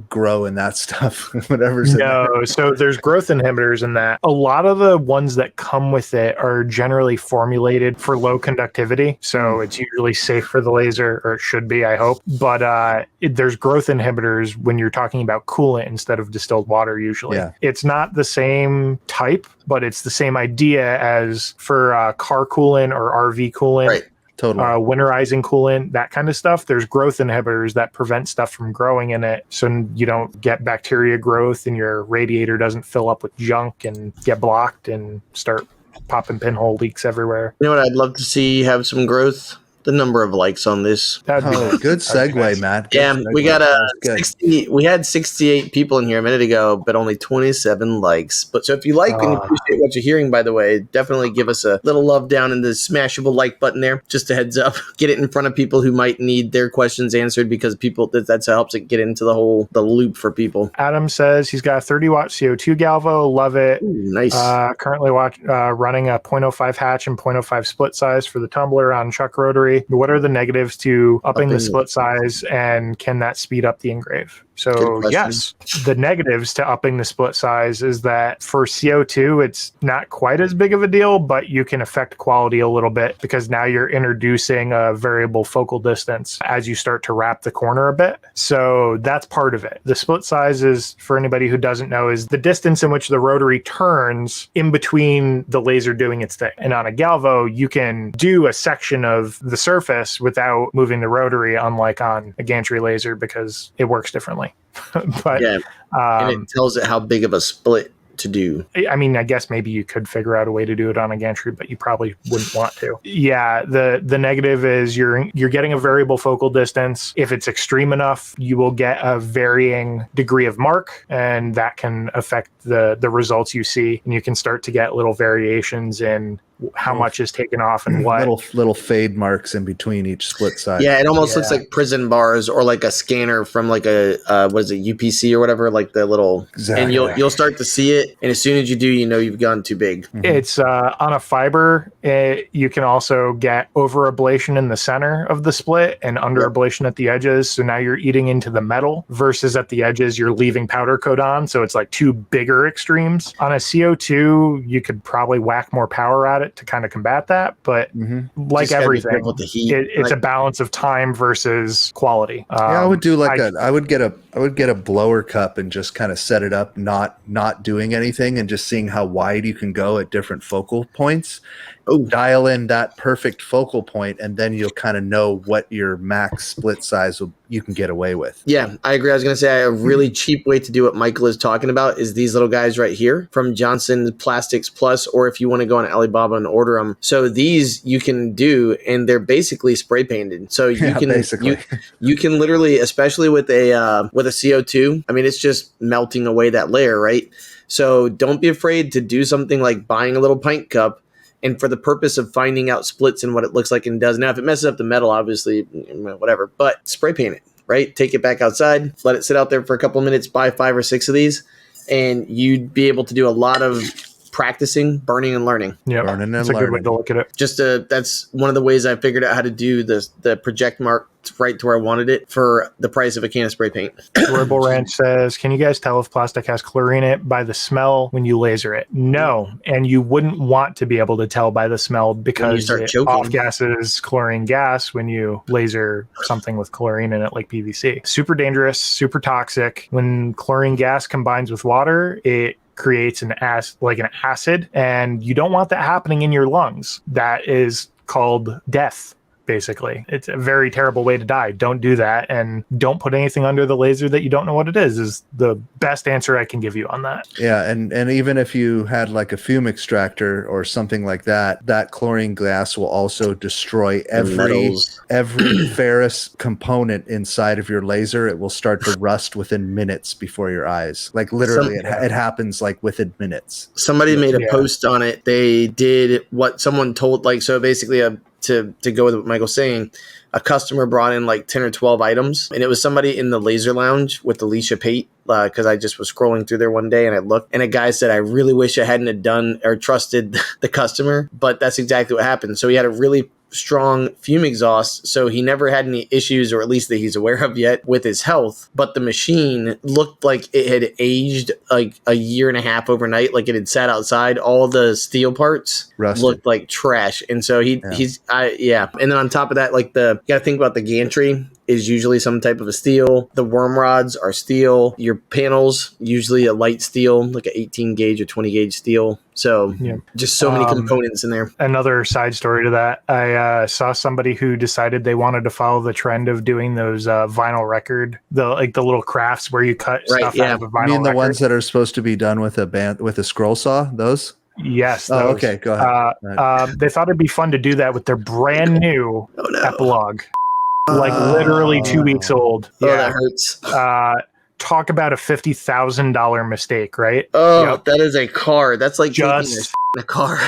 grow in that stuff. Whatever's in there. So there's growth inhibitors in that. A lot of the ones that come with it are generally formulated for low conductivity, so it's usually safe for the laser, or it should be, I hope. But there's growth inhibitors when you're talking about coolant instead of distilled water. Usually, it's not the same type, but it's the same idea as for car coolant or RV coolant. Right. Totally. Winterizing coolant, that kind of stuff. There's growth inhibitors that prevent stuff from growing in it, so you don't get bacteria growth and your radiator doesn't fill up with junk and get blocked and start popping pinhole leaks everywhere. You know what I'd love to see have some growth? The number of likes on this. Good segue, Matt. We got 60. We had 68 people in here a minute ago, but only 27 likes. But so if you like and appreciate what you're hearing, by the way, definitely give us a little love down in the smashable like button there. Just a heads up. Get it in front of people who might need their questions answered, because that's how helps it get into the loop for people. Adam says he's got a 30-watt CO2 Galvo. Love it. Ooh, nice. Currently running a 0.05 hatch and 0.05 split size for the tumbler on chuck rotary. What are the negatives to upping the split size, and can that speed up the engrave? So yes, the negatives to upping the split size is that for CO2, it's not quite as big of a deal, but you can affect quality a little bit because now you're introducing a variable focal distance as you start to wrap the corner a bit. So that's part of it. The split size is, for anybody who doesn't know, is the distance in which the rotary turns in between the laser doing its thing. And on a Galvo, you can do a section of the surface without moving the rotary, unlike on a gantry laser, because it works differently. But and it tells it how big of a split to do. I mean, I guess maybe you could figure out a way to do it on a gantry, but you probably wouldn't want to. Yeah, the negative is you're getting a variable focal distance. If it's extreme enough, you will get a varying degree of mark, and that can affect the results you see. And you can start to get little variations in how much is taken off and what. Little fade marks in between each split size. Yeah, it almost looks like prison bars or like a scanner from like a UPC or whatever, like the little. Exactly. And you'll start to see it, and as soon as you do, you know you've gone too big. Mm-hmm. It's on a fiber. You can also get over ablation in the center of the split and under ablation at the edges. So now you're eating into the metal, versus at the edges you're leaving powder coat on. So it's like two bigger extremes. On a CO2, you could probably whack more power at it to kind of combat that, but like everything, it's a balance of time versus quality. I would do I would get a blower cup and just kind of set it up, not doing anything and just seeing how wide you can go at different focal points. Oh. Dial in that perfect focal point, and then you'll kind of know what your max split size you can get away with. Yeah, I agree. I was going to say a really cheap way to do what Michael is talking about is these little guys right here from Johnson Plastics Plus, or if you want to go on Alibaba and order them. So these you can do, and they're basically spray painted. So you can basically. you can literally, especially with a CO2, I mean, it's just melting away that layer, right? So don't be afraid to do something like buying a little pint cup, and for the purpose of finding out splits and what it looks like and does. Now, if it messes up the metal, obviously, whatever, but spray paint it, right? Take it back outside, let it sit out there for a couple of minutes, buy 5 or 6 of these, and you'd be able to do a lot of practicing, burning, and learning. Yeah, that's a good way to look at it. That's one of the ways I figured out how to do the project mark right to where I wanted it for the price of a can of spray paint. Rebel Ranch says, can you guys tell if plastic has chlorine in it by the smell when you laser it? No, and you wouldn't want to be able to tell by the smell because it off-gases chlorine gas when you laser something with chlorine in it like PVC. Super dangerous, super toxic. When chlorine gas combines with water, it creates an acid, and you don't want that happening in your lungs. That is called death. Basically, it's a very terrible way to die. Don't do that, and don't put anything under the laser that you don't know what it is the best answer I can give you on that. Yeah, and even if you had like a fume extractor or something like that, that chlorine gas will also destroy every ferrous component inside of your laser. It will start to rust within minutes before your eyes. Like literally, it happens like within minutes. Somebody made a post on it. They did what someone told, like, so basically to go with what Michael's saying, a customer brought in like 10 or 12 items, and it was somebody in the laser lounge with Alicia Pate, because I just was scrolling through there one day and I looked, and a guy said, I really wish I hadn't have done or trusted the customer, but that's exactly what happened. So he had a really strong fume exhaust, so he never had any issues, or at least that he's aware of yet, with his health. But the machine looked like it had aged like a year and a half overnight, like it had sat outside. All the steel parts looked like trash, and so and then on top of that, like you gotta think about the gantry is usually some type of a steel. The worm rods are steel. Your panels, usually a light steel, like an 18 gauge or 20 gauge steel. So just so many components in there. Another side story to that, I saw somebody who decided they wanted to follow the trend of doing those vinyl record, the little crafts where you cut stuff out of a vinyl. You mean the record. ones that are supposed to be done with a scroll saw? Those? Yes. Oh, okay. Go ahead. They thought it'd be fun to do that with their brand new Epilogue. Like literally 2 weeks old. Oh, that hurts. Talk about a $50,000 mistake, right? Oh, that is a car. That's like just taking a car.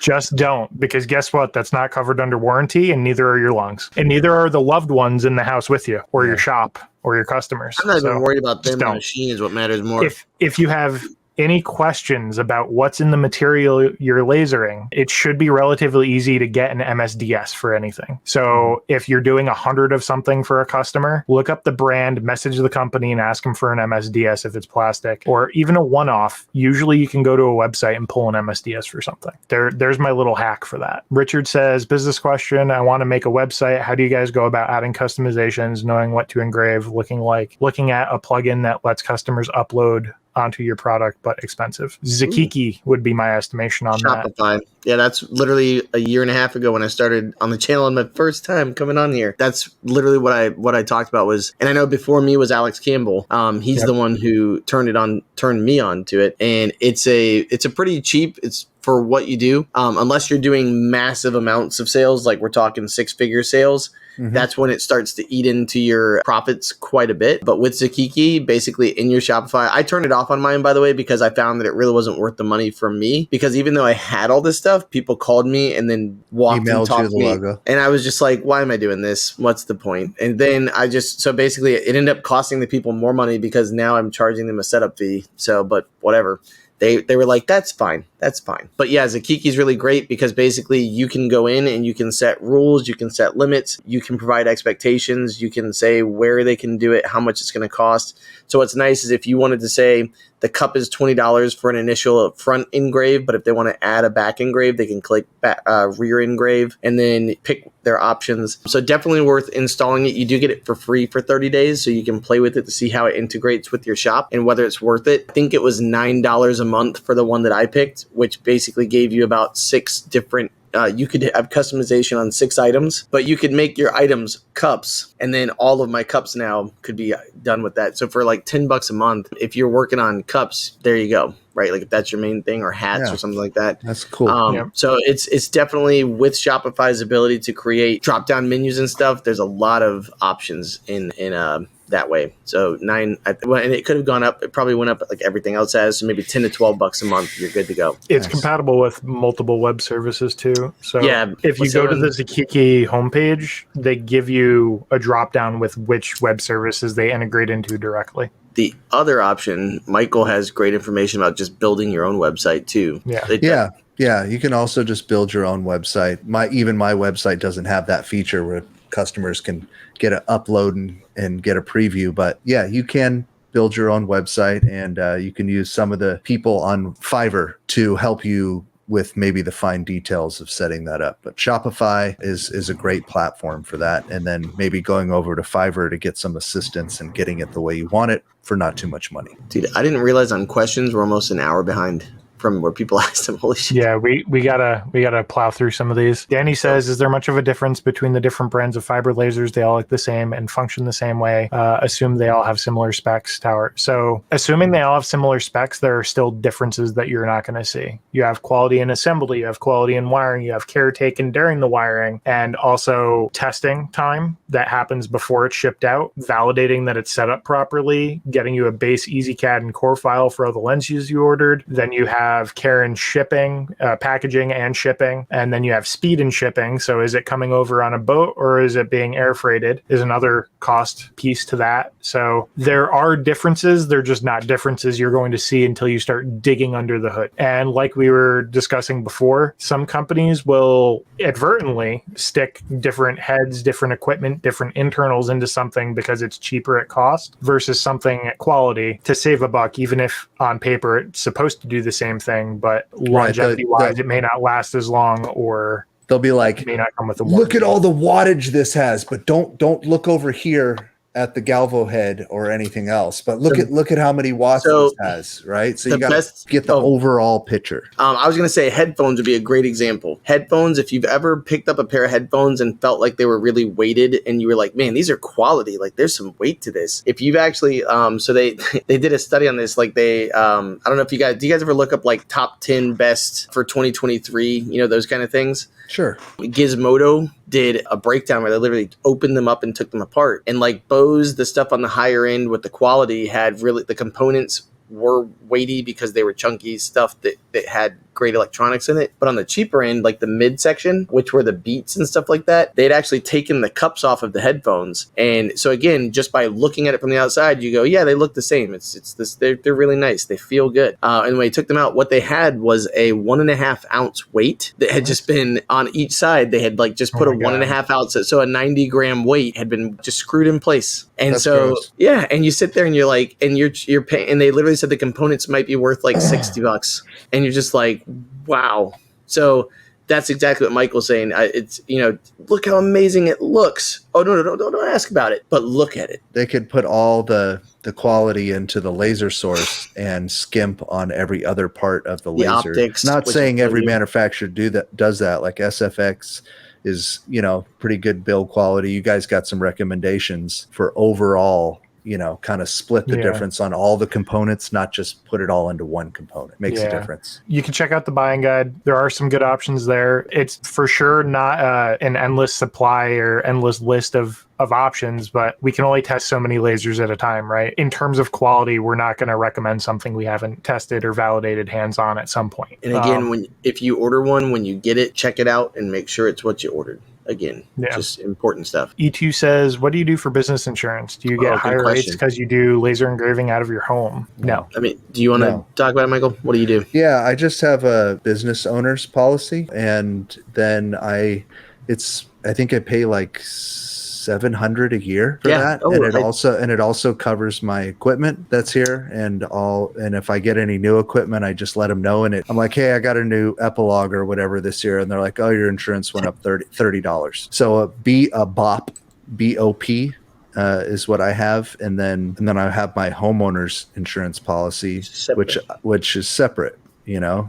Just don't, because guess what? That's not covered under warranty, and neither are your lungs, and neither are the loved ones in the house with you, or your shop, or your customers. I'm not even worried about them. The machine is what matters more. If you have any questions about what's in the material you're lasering, it should be relatively easy to get an MSDS for anything. So if you're doing 100 of something for a customer, look up the brand, message the company, and ask them for an MSDS if it's plastic, or even a one-off. Usually you can go to a website and pull an MSDS for something. There's my little hack for that. Richard says, business question, I want to make a website. How do you guys go about adding customizations, knowing what to engrave, looking at a plugin that lets customers upload onto your product, but expensive? Zakiki would be my estimation on Shopify. Yeah, that's literally a year and a half ago when I started on the channel and my first time coming on here. That's literally what I talked about was, and I know before me was Alex Campbell. He's the one who turned me on to it, and it's a pretty cheap. It's for what you do, unless you're doing massive amounts of sales, like we're talking 6-figure sales. That's when it starts to eat into your profits quite a bit. But with Zakiki, basically in your Shopify, I turned it off on mine, by the way, because I found that it really wasn't worth the money for me. Because even though I had all this stuff, people called me and then walked and talked to me. Logo. And I was just like, why am I doing this? What's the point? And then so basically it ended up costing the people more money because now I'm charging them a setup fee. So, but whatever. They were like, that's fine. But yeah, Zakiki's really great because basically you can go in and you can set rules, you can set limits, you can provide expectations, you can say where they can do it, how much it's going to cost. So what's nice is if you wanted to say the cup is $20 for an initial front engrave, but if they want to add a back engrave, they can click rear engrave and then pick their options. So definitely worth installing it. You do get it for free for 30 days, so you can play with it to see how it integrates with your shop and whether it's worth it. I think it was $9 a month for the one that I picked, which basically gave you about 6 different you could have customization on 6 items, but you could make your items cups, and then all of my cups now could be done with that. So for like $10 a month, if you're working on cups, there you go, right? Like if that's your main thing, or hats or something like that. That's cool. So it's definitely, with Shopify's ability to create drop-down menus and stuff, there's a lot of options in that way. So and it could have gone up. It probably went up like everything else has. So maybe $10 to $12 a month, you're good to go. It's compatible with multiple web services too. So yeah, if you go to the Zakiki homepage, they give you a drop down with which web services they integrate into directly. The other option, Michael has great information about just building your own website too. Yeah. You can also just build your own website. Even my website doesn't have that feature where customers can get an upload and get a preview. But yeah, you can build your own website, and you can use some of the people on Fiverr to help you with maybe the fine details of setting that up. But Shopify is a great platform for that. And then maybe going over to Fiverr to get some assistance and getting it the way you want it for not too much money. Dude, I didn't realize on questions we're almost an hour behind from where people asked them. Holy shit. Yeah, we gotta plow through some of these. Danny says, is there much of a difference between the different brands of fiber lasers? They all look the same and function the same way. Assume they all have similar specs, Tower. So assuming they all have similar specs, there are still differences that you're not going to see. You have quality in assembly, you have quality in wiring, you have care taken during the wiring, and also testing time that happens before it's shipped out, validating that it's set up properly, getting you a base EasyCAD and core file for all the lenses you ordered. Then you have care in shipping, packaging and shipping, and then you have speed in shipping. So is it coming over on a boat or is it being air freighted is another cost piece to that. So there are differences. They're just not differences you're going to see until you start digging under the hood. And like we were discussing before, some companies will advertently stick different heads, different equipment, different internals into something because it's cheaper at cost versus something at quality to save a buck, even if on paper it's supposed to do the same thing, but longevity-wise, it may not last as long, or they'll be like, may not come with a look at all the wattage this has, but don't look over here at the Galvo head or anything else. But look at how many watts this has, right? So you got to get the overall picture. I was going to say headphones would be a great example. Headphones, if you've ever picked up a pair of headphones and felt like they were really weighted and you were like, man, these are quality. Like there's some weight to this. If you've actually, so they did a study on this. Like I don't know if do you guys ever look up like top 10 best for 2023, those kind of things? Sure. Gizmodo did a breakdown where they literally opened them up and took them apart. And like Bose, the stuff on the higher end with the quality had really, the components were weighty because they were chunky stuff that had great electronics in it. But on the cheaper end, like the mid section, which were the Beats and stuff like that, they'd actually taken the cups off of the headphones. And so again, just by looking at it from the outside, you go, yeah, they look the same. It's this, they're really nice. They feel good. And when they took them out, what they had was a 1.5 ounce weight that had just been on each side. They had like just put a 1.5 ounce. So a 90 gram weight had been just screwed in place. And that's so, gross. Yeah. And you sit there and you're like, and you're paying, and they literally said the components might be worth like $60. And you're just like, wow. So that's exactly what Michael's saying. It's, look how amazing it looks. Oh, no, don't ask about it, but look at it. They could put all the quality into the laser source and skimp on every other part of the laser. Optics, not saying every manufacturer does that. Like SFX is, pretty good build quality. You guys got some recommendations for overall, kind of split the difference on all the components, not just put it all into one component. Makes a difference. You can check out the buying guide. There are some good options there. It's for sure not an endless supply or endless list of options, but we can only test so many lasers at a time, right? In terms of quality, we're not going to recommend something we haven't tested or validated hands-on at some point. And again, if you order one, when you get it, check it out and make sure it's what you ordered. Again, just important stuff. E2 says, what do you do for business insurance? Do you get higher rates because you do laser engraving out of your home? No. I mean, do you want to talk about it, Michael? What do you do? Yeah, I just have a business owner's policy, and then I I think I pay like $700 a year for that. Oh, and it also covers my equipment that's here and if I get any new equipment, I just let them know. And I'm like, hey, I got a new Epilogue or whatever this year. And they're like, oh, your insurance went up $30. So a BOP, BOP, is what I have. And then I have my homeowner's insurance policy, which is separate,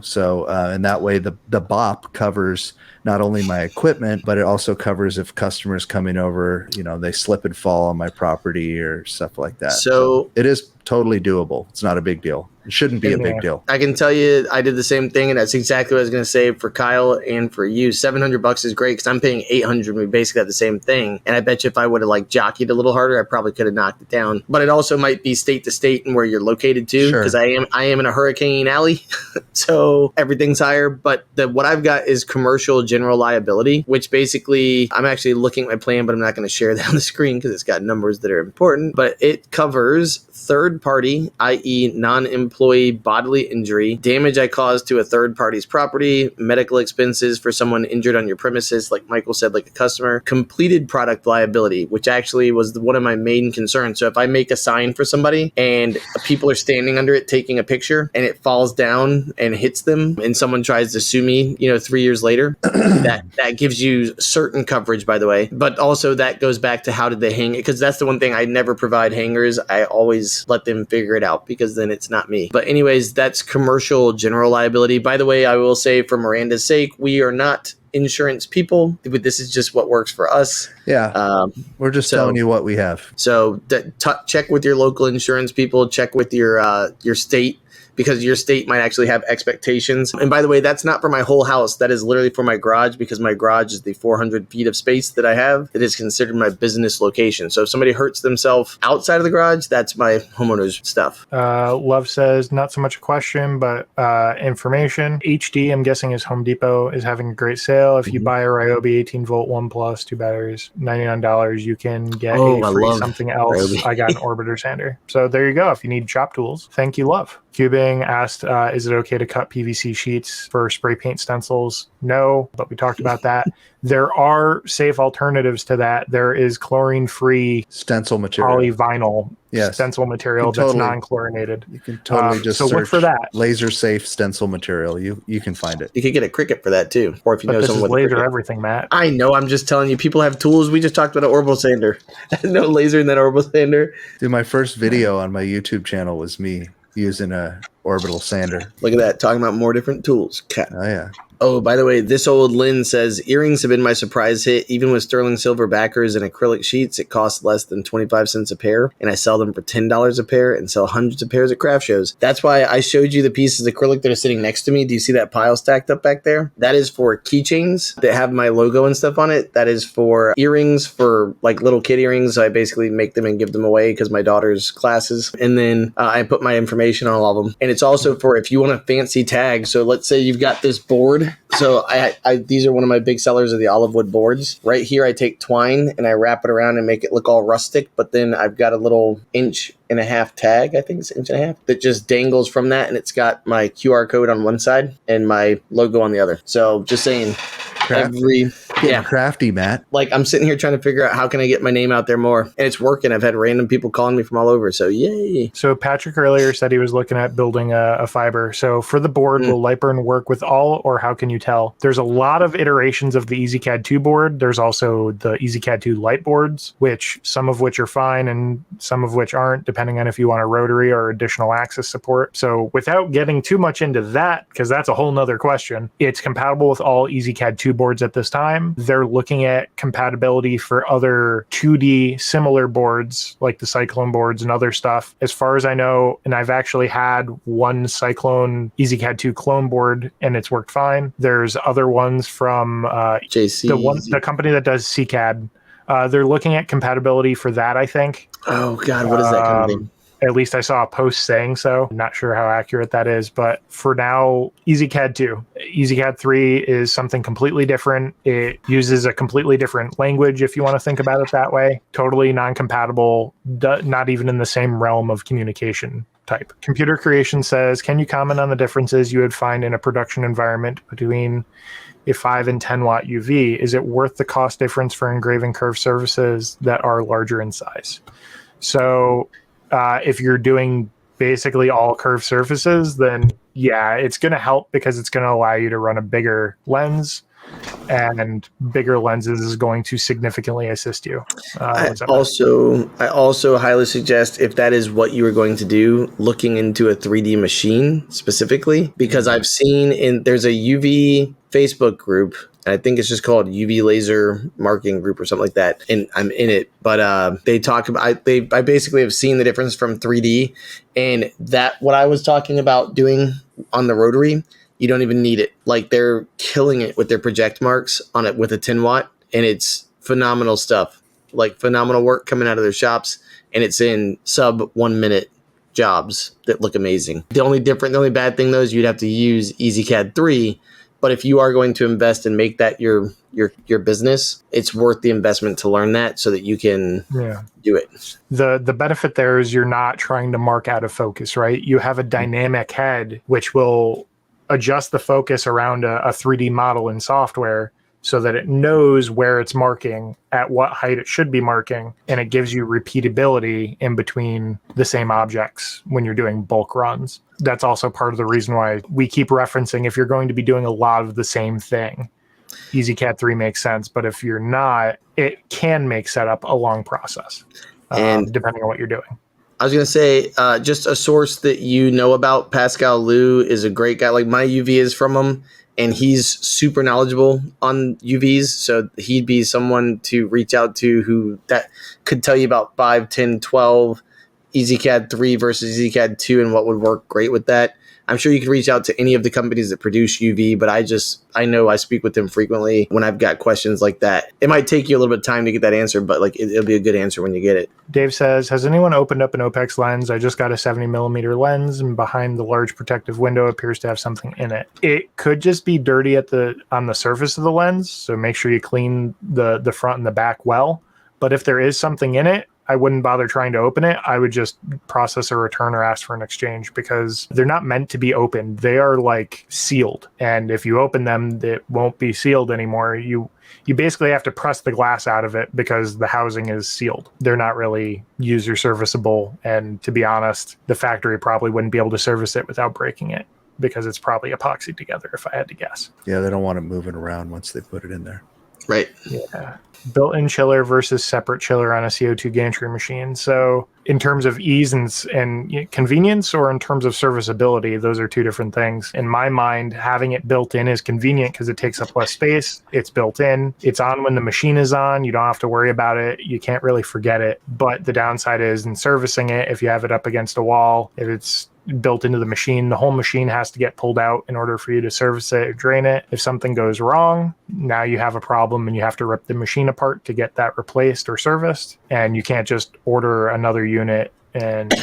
so and that way the BOP covers not only my equipment, but it also covers if customers coming over, they slip and fall on my property or stuff like that. So it is totally doable. It's not a big deal. It shouldn't be a big deal. I can tell you, I did the same thing, and that's exactly what I was going to say for Kyle and for you. $700 is great because I'm paying $800. We basically have the same thing, and I bet you if I would have jockeyed a little harder, I probably could have knocked it down. But it also might be state to state and where you're located too, because I am in a hurricane alley, so everything's higher. But what I've got is commercial general liability, which basically I'm actually looking at my plan, but I'm not going to share that on the screen because it's got numbers that are important. But it covers third party, i.e. non-employee bodily injury, damage I caused to a third party's property, medical expenses for someone injured on your premises, like Michael said, like a customer, completed product liability, which actually was one of my main concerns. So if I make a sign for somebody and people are standing under it taking a picture and it falls down and hits them and someone tries to sue me, 3 years later, that gives you certain coverage, by the way. But also that goes back to how did they hang it? Because that's the one thing I never provide hangers. I always let them figure it out because then it's not me. But anyways, that's commercial general liability. By the way, I will say for Miranda's sake, we are not insurance people. This is just what works for us. Yeah. We're just telling you what we have. So check with your local insurance people, check with your state, because your state might actually have expectations. And by the way, that's not for my whole house. That is literally for my garage, because my garage is the 400 feet of space that I have. It is considered my business location. So if somebody hurts themselves outside of the garage, that's my homeowner's stuff. Love says, not so much a question, but information. HD, I'm guessing is Home Depot, is having a great sale. If you buy a Ryobi 18 volt 1 plus 2 batteries, $99, you can get a free something else. Ryobi. I got an orbiter sander. So there you go. If you need shop tools, thank you, Love. Cubing asked, is it okay to cut PVC sheets for spray paint stencils? No, but we talked about that. There are safe alternatives to that. There is chlorine-free stencil material, polyvinyl stencil material that's non-chlorinated. You can totally just search look for that. Laser safe stencil material. You can find it. You could get a Cricut for that too, or if you know someone with laser Cricut. Everything, Matt. I know. I'm just telling you, people have tools. We just talked about an orbital sander. No laser in that orbital sander. Dude, my first video on my YouTube channel was me using a orbital sander. Look at that, talking about more different tools. Oh yeah. Oh, by the way, this old Lynn says, earrings have been my surprise hit. Even with sterling silver backers and acrylic sheets, it costs less than 25 cents a pair. And I sell them for $10 a pair and sell hundreds of pairs at craft shows. That's why I showed you the pieces of acrylic that are sitting next to me. Do you see that pile stacked up back there? That is for keychains that have my logo and stuff on it. That is for earrings, for little kid earrings. I basically make them and give them away because my daughter's classes. And then I put my information on all of them. And it's also for if you want a fancy tag. So let's say you've got this board. So these are one of my big sellers of the olive wood boards. Right here, I take twine and I wrap it around and make it look all rustic. But then I've got a little 1.5 inch tag, I think it's 1.5 inches, that just dangles from that. And it's got my QR code on one side and my logo on the other. So just saying, crafty, Matt. I'm sitting here trying to figure out how can I get my name out there more. And it's working. I've had random people calling me from all over. So yay. So Patrick earlier said he was looking at building a fiber. So for the board, will Lightburn work with all, or how can you tell? There's a lot of iterations of the EasyCAD 2 board. There's also the EasyCAD 2 light boards, some of which are fine and some of which aren't, depending on if you want a rotary or additional axis support. So without getting too much into that, because that's a whole nother question, it's compatible with all EasyCAD 2 boards at this time. They're looking at compatibility for other 2D similar boards, like the Cyclone boards and other stuff. As far as I know, and I've actually had one Cyclone EasyCAD 2 clone board, and it's worked fine. There's other ones from JC, the company that does CCAD. They're looking at compatibility for that, I think. Oh, God, what is that company? At least I saw a post saying so. I'm not sure how accurate that is, but for now, EasyCAD 2. EasyCAD 3 is something completely different. It uses a completely different language, if you want to think about it that way. Totally non-compatible, not even in the same realm of communication type. Computer Creation says, can you comment on the differences you would find in a production environment between a 5 and 10 watt UV, is it worth the cost difference for engraving curved surfaces that are larger in size? So if you're doing basically all curved surfaces, then yeah, it's going to help because it's going to allow you to run a bigger lens, and bigger lenses is going to significantly assist you. I also highly suggest, if that is what you are going to do, looking into a 3D machine specifically, because I've seen there's a UV Facebook group. I think it's just called UV Laser Marketing Group or something like that, and I'm in it. But they talk about I basically have seen the difference from 3D, and that what I was talking about doing on the rotary, you don't even need it. Like, they're killing it with their project marks on it with a 10 watt, and it's phenomenal stuff. Like, phenomenal work coming out of their shops, and it's in sub 1 minute jobs that look amazing. The only bad thing though is you'd have to use EasyCAD 3. But if you are going to invest and make that your business, it's worth the investment to learn that so that you can do it. The benefit there is you're not trying to mark out of focus, right? You have a dynamic head which will adjust the focus around a 3D model in software so that it knows where it's marking, at what height it should be marking, and it gives you repeatability in between the same objects when you're doing bulk runs. That's also part of the reason why we keep referencing, if you're going to be doing a lot of the same thing, EasyCAD 3 makes sense. But if you're not, it can make setup a long process, and depending on what you're doing. I was going to say, just a source that you know about, Pascal Liu is a great guy. Like, my UV is from him, and he's super knowledgeable on UVs. So he'd be someone to reach out to who that could tell you about 5, 10, 12 EasyCAD 3 versus EasyCAD 2 and what would work great with that. I'm sure you could reach out to any of the companies that produce UV, but I know I speak with them frequently when I've got questions like that. It might take you a little bit of time to get that answer, but like it'll be a good answer when you get it. Dave says, has anyone opened up an OPEX lens? I just got a 70 millimeter lens, and behind the large protective window appears to have something in it. It could just be dirty on the surface of the lens, so make sure you clean the front and the back well. But if there is something in it, I wouldn't bother trying to open it. I would just process a return or ask for an exchange, because they're not meant to be opened. They are like sealed. And if you open them, it won't be sealed anymore. You basically have to press the glass out of it because the housing is sealed. They're not really user serviceable. And to be honest, the factory probably wouldn't be able to service it without breaking it, because it's probably epoxied together, if I had to guess. Yeah, they don't want it moving around once they put it in there. Right. Yeah. Built-in chiller versus separate chiller on a CO2 gantry machine. So in terms of ease and convenience, or in terms of serviceability, those are two different things. In my mind, having it built in is convenient because it takes up less space. It's built in. It's on when the machine is on. You don't have to worry about it. You can't really forget it. But the downside is in servicing it, if you have it up against a wall, if it's built into the machine, the whole machine has to get pulled out in order for you to service it or drain it. If something goes wrong, now you have a problem and you have to rip the machine apart to get that replaced or serviced. And you can't just order another unit and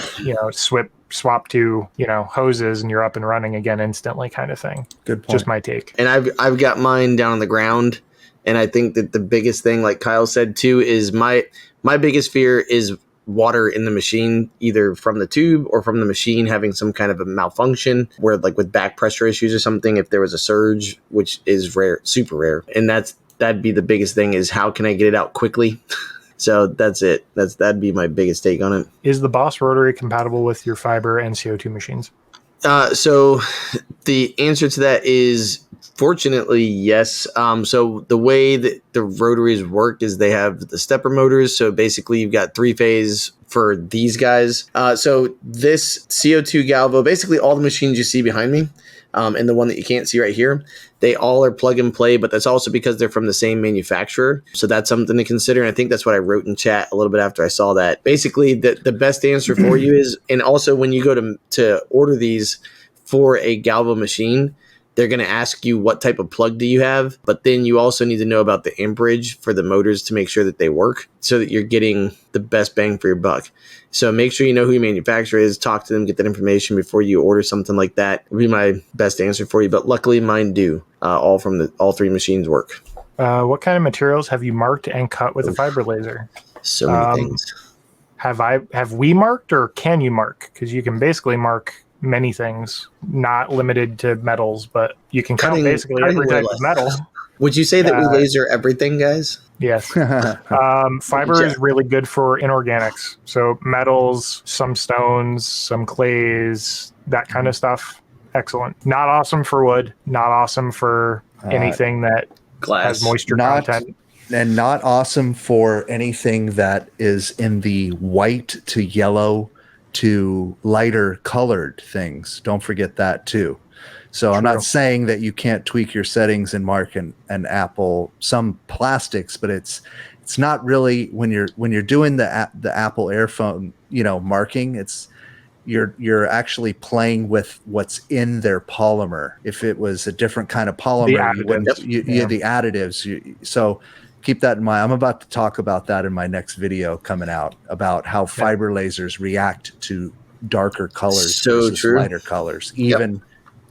swap to hoses and you're up and running again instantly, kind of thing. Good point. Just my take. And I've got mine down on the ground, and I think that the biggest thing, like Kyle said too, is my biggest fear is water in the machine, either from the tube or from the machine having some kind of a malfunction, where like with back pressure issues or something, if there was a surge, which is rare, super rare. And that'd be the biggest thing, is how can I get it out quickly? So that's it. That'd be my biggest take on it. Is the Boss rotary compatible with your fiber and CO2 machines? So the answer to that is, fortunately, yes. So the way that the rotaries work is they have the stepper motors. So basically you've got 3-phase for these guys. So this CO2 Galvo, basically all the machines you see behind me, and the one that you can't see right here, they all are plug and play, but that's also because they're from the same manufacturer. So that's something to consider. And I think that's what I wrote in chat a little bit after I saw that. Basically, the best answer for you is, and also when you go to order these for a Galvo machine, they're going to ask you what type of plug do you have, but then you also need to know about the amperage for the motors to make sure that they work, so that you're getting the best bang for your buck. So make sure you know who your manufacturer is, talk to them, get that information before you order something like that. Would be my best answer for you, but luckily mine do. All 3 machines work. What kind of materials have you marked and cut with a fiber laser? So many things. Have we marked, or can you mark? Because you can basically mark many things, not limited to metals, but you can count Cutting- basically cutting every type away of metal. Would you say that we laser everything, guys? Yes. Fiber is really good for inorganics. So metals, some stones, some clays, that kind of stuff. Excellent. Not awesome for wood. Not awesome for anything that Glass. has moisture content. And not awesome for anything that is in the white to yellow to lighter colored things. Don't forget that too. So I'm not saying that you can't tweak your settings and mark an Apple some plastics, but it's not really when you're doing the Apple Airphone, marking, you're actually playing with what's in their polymer. If it was a different kind of polymer, you wouldn't the additives. So keep that in mind. I'm about to talk about that in my next video coming out about how fiber lasers react to darker colors versus lighter colors.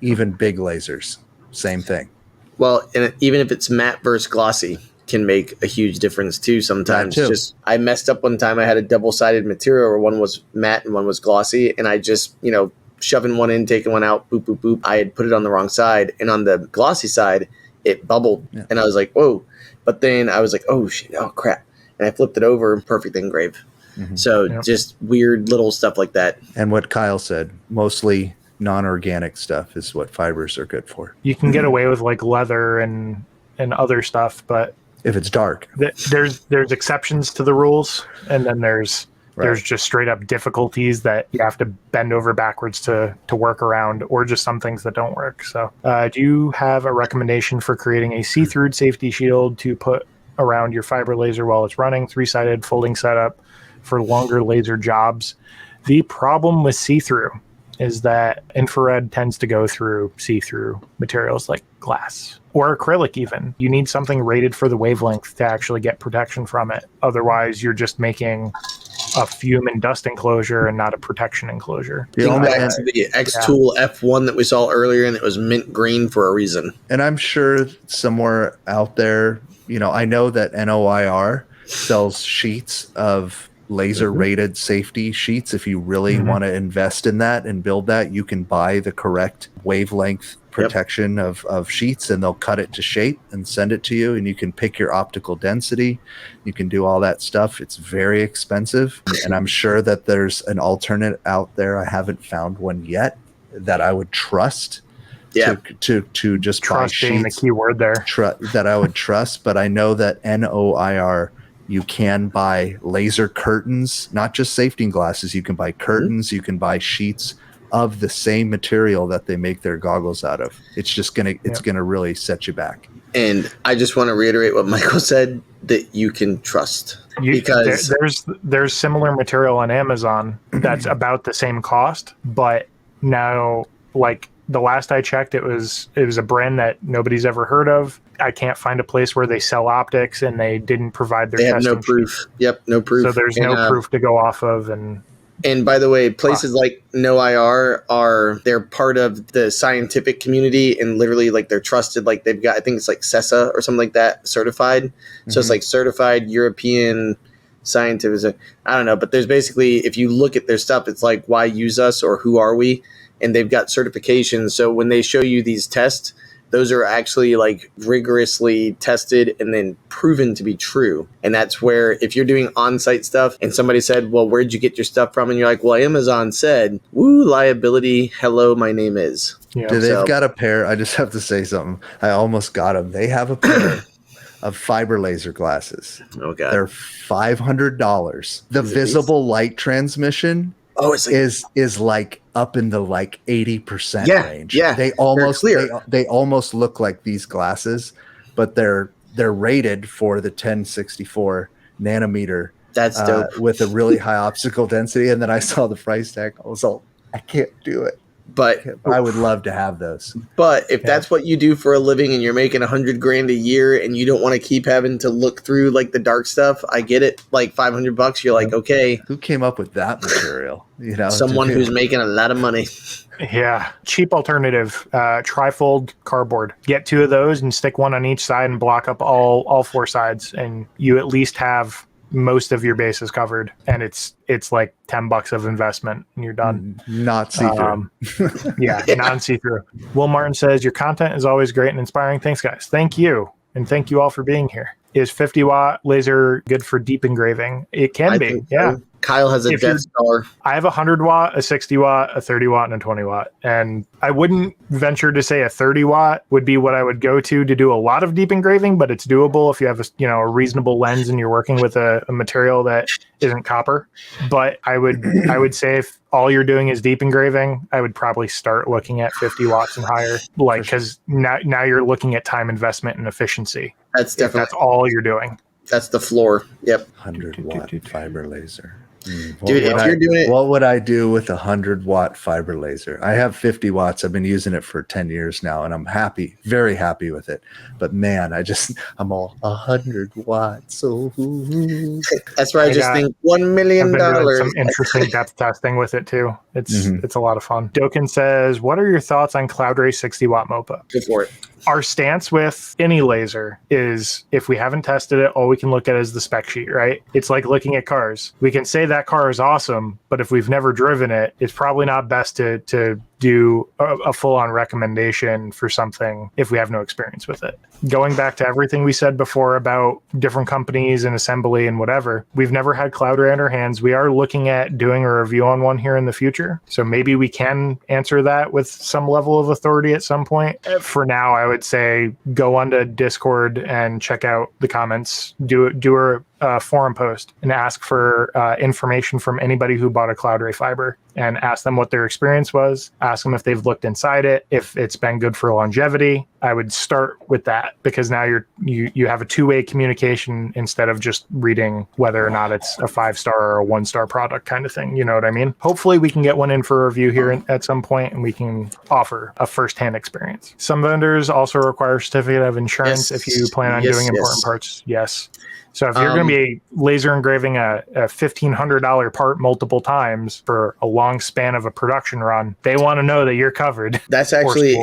Even big lasers, same thing. Well, and even if it's matte versus glossy, can make a huge difference too sometimes. Just I messed up one time. I had a double-sided material where one was matte and one was glossy, and I just, shoving one in, taking one out, boop, boop, boop. I had put it on the wrong side, and on the glossy side, it bubbled, and I was like, whoa. But then I was like, oh, shit, oh, crap. And I flipped it over, perfect engrave. Mm-hmm. So just weird little stuff like that. And what Kyle said, mostly non-organic stuff is what fibers are good for. You can get away with like leather and other stuff, but if it's dark, there's exceptions to the rules, and then there's just straight up difficulties that you have to bend over backwards to work around, or just some things that don't work. So do you have a recommendation for creating a see-through safety shield to put around your fiber laser while it's running? 3-sided folding setup for longer laser jobs. The problem with see-through is that infrared tends to go through see-through materials like glass or acrylic even. You need something rated for the wavelength to actually get protection from it. Otherwise, you're just making a fume and dust enclosure and not a protection enclosure. Think back to the X-Tool F1 that we saw earlier, and it was mint green for a reason. And I'm sure somewhere out there, I know that NOIR sells sheets of laser rated safety sheets. If you really want to invest in that and build that, you can buy the correct wavelength protection of sheets, and they'll cut it to shape and send it to you, and you can pick your optical density. You can do all that stuff. It's very expensive, and I'm sure that there's an alternate out there. I haven't found one yet that I would trust. To just trust buy being sheets, the key word there. That I would trust. But I know that NOIR, you can buy laser curtains, not just safety glasses. You can buy curtains. You can buy sheets of the same material that they make their goggles out of. It's just gonna really set you back. And I just want to reiterate what Michael said, that you can trust, because there's similar material on Amazon that's about the same cost, but now, like, the last I checked, it was a brand that nobody's ever heard of. I can't find a place where they sell optics, and they didn't provide their testing. They have no proof. sheet. Yep, no proof. So there's no proof to go off of. And by the way, places like NOIR they're part of the scientific community, and literally, like, they're trusted. Like, they've got, I think it's like CESA or something like that, certified. So it's like certified European scientific. I don't know, but there's basically, if you look at their stuff, it's like, why use us, or who are we? And they've got certifications. So when they show you these tests, those are actually like rigorously tested and then proven to be true. And that's where, if you're doing on-site stuff and somebody said, well, where'd you get your stuff from? And you're like, well, Amazon said, woo, liability. Hello, my name is. Yeah. They've got a pair. I just have to say something. I almost got them. They have a pair of fiber laser glasses. Oh, God. They're $500. The visible light transmission is like up in the like 80% range. Yeah, they almost look like these glasses, but they're rated for the 1064 nanometer. That's dope. With a really high optical density. And then I saw the price tag. I was all, I can't do it. But I would love to have those. But if that's what you do for a living, and you're making $100,000 a year, and you don't want to keep having to look through like the dark stuff, I get it. Like $500, you're like, okay. Who came up with that material? Someone who's making a lot of money. Yeah, cheap alternative. Trifold cardboard. Get 2 of those and stick one on each side and block up all 4 sides, and you at least have most of your base is covered, and it's like $10 of investment and you're done. Not see-through. Yeah, non-see-through. Will Martin says, your content is always great and inspiring. Thanks, guys. Thank you. And thank you all for being here. Is 50-watt laser good for deep engraving? It can be. Yeah. Kyle has a Death Star. I have a 100-watt, a 60-watt, a 30-watt, and a 20-watt. And I wouldn't venture to say a 30-watt would be what I would go to do a lot of deep engraving, but it's doable if you have a reasonable lens and you're working with a material that isn't copper. But I would say if all you're doing is deep engraving, I would probably start looking at 50 watts and higher, because now you're looking at time investment and efficiency. That's definitely, that's all you're doing. That's the floor. Yep. 100-watt fiber laser. Dude, if you're doing it, what would I do with a 100-watt fiber laser? I have 50 watts. I've been using it for 10 years now, and I'm happy, very happy with it. But man, I'm all 100 watts. Oh. That's where I just think $1 million. I've been doing some interesting depth testing with it too. It's a lot of fun. Doken says, "What are your thoughts on CloudRay 60-watt MOPA?" Good for it. Our stance with any laser is, if we haven't tested it, all we can look at is the spec sheet, right? It's like looking at cars. We can say that car is awesome, but if we've never driven it, it's probably not best to do a full-on recommendation for something if we have no experience with it. Going back to everything we said before about different companies and assembly and whatever, we've never had CloudRay in our hands. We are looking at doing a review on one here in the future. So maybe we can answer that with some level of authority at some point. For now, I would say go onto Discord and check out the comments, do a forum post and ask for information from anybody who bought a CloudRay fiber, and ask them what their experience was, ask them if they've looked inside it, if it's been good for longevity. I would start with that, because now you have a two-way communication instead of just reading whether or not it's a 5-star or a 1-star product kind of thing. You know what I mean? Hopefully we can get one in for a review here at some point, and we can offer a first-hand experience. Some vendors also require a certificate of insurance if you plan on doing important parts. Yes. So if you're going to be laser engraving a $1,500 part multiple times for a long span of a production run, they want to know that you're covered. That's actually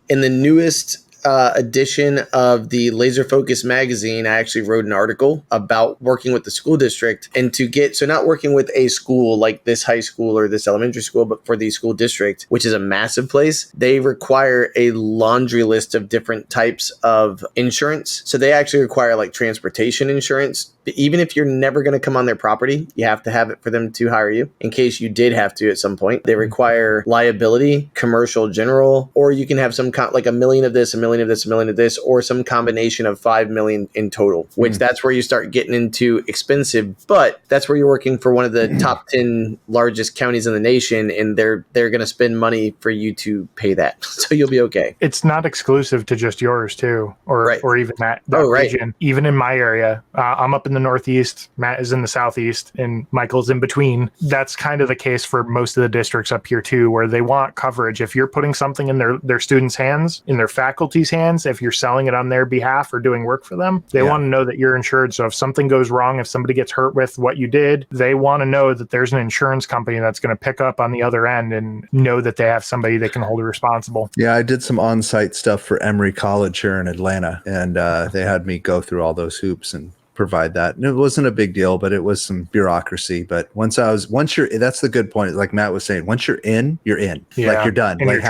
in the newest edition of the Laser Focus magazine. I actually wrote an article about working with the school district, and so not working with a school like this high school or this elementary school, but for the school district, which is a massive place. They require a laundry list of different types of insurance. So they actually require like transportation insurance. Even if you're never going to come on their property, you have to have it for them to hire you in case you did have to at some point. They require liability, commercial, general, or you can have some like $1 million of this, $1 million of this, $1 million of this, or some combination of 5 million in total, which that's where you start getting into expensive, but that's where you're working for one of the top 10 largest counties in the nation, and they're going to spend money for you to pay that. So you'll be okay. It's not exclusive to just yours too, or even that region. Even in my area, I'm up in the Northeast, Matt is in the Southeast, and Michael's in between. That's kind of the case for most of the districts up here too, where they want coverage. If you're putting something in their students' hands, in their faculty's hands, if you're selling it on their behalf or doing work for them, they want to know that you're insured. So if something goes wrong, if somebody gets hurt with what you did, they want to know that there's an insurance company that's going to pick up on the other end and know that they have somebody they can hold responsible. Yeah, I did some on-site stuff for Emory College here in Atlanta, and they had me go through all those hoops and provide that. And it wasn't a big deal, but it was some bureaucracy. But once you're, that's the good point. Like Matt was saying, once you're in, like you're done. And like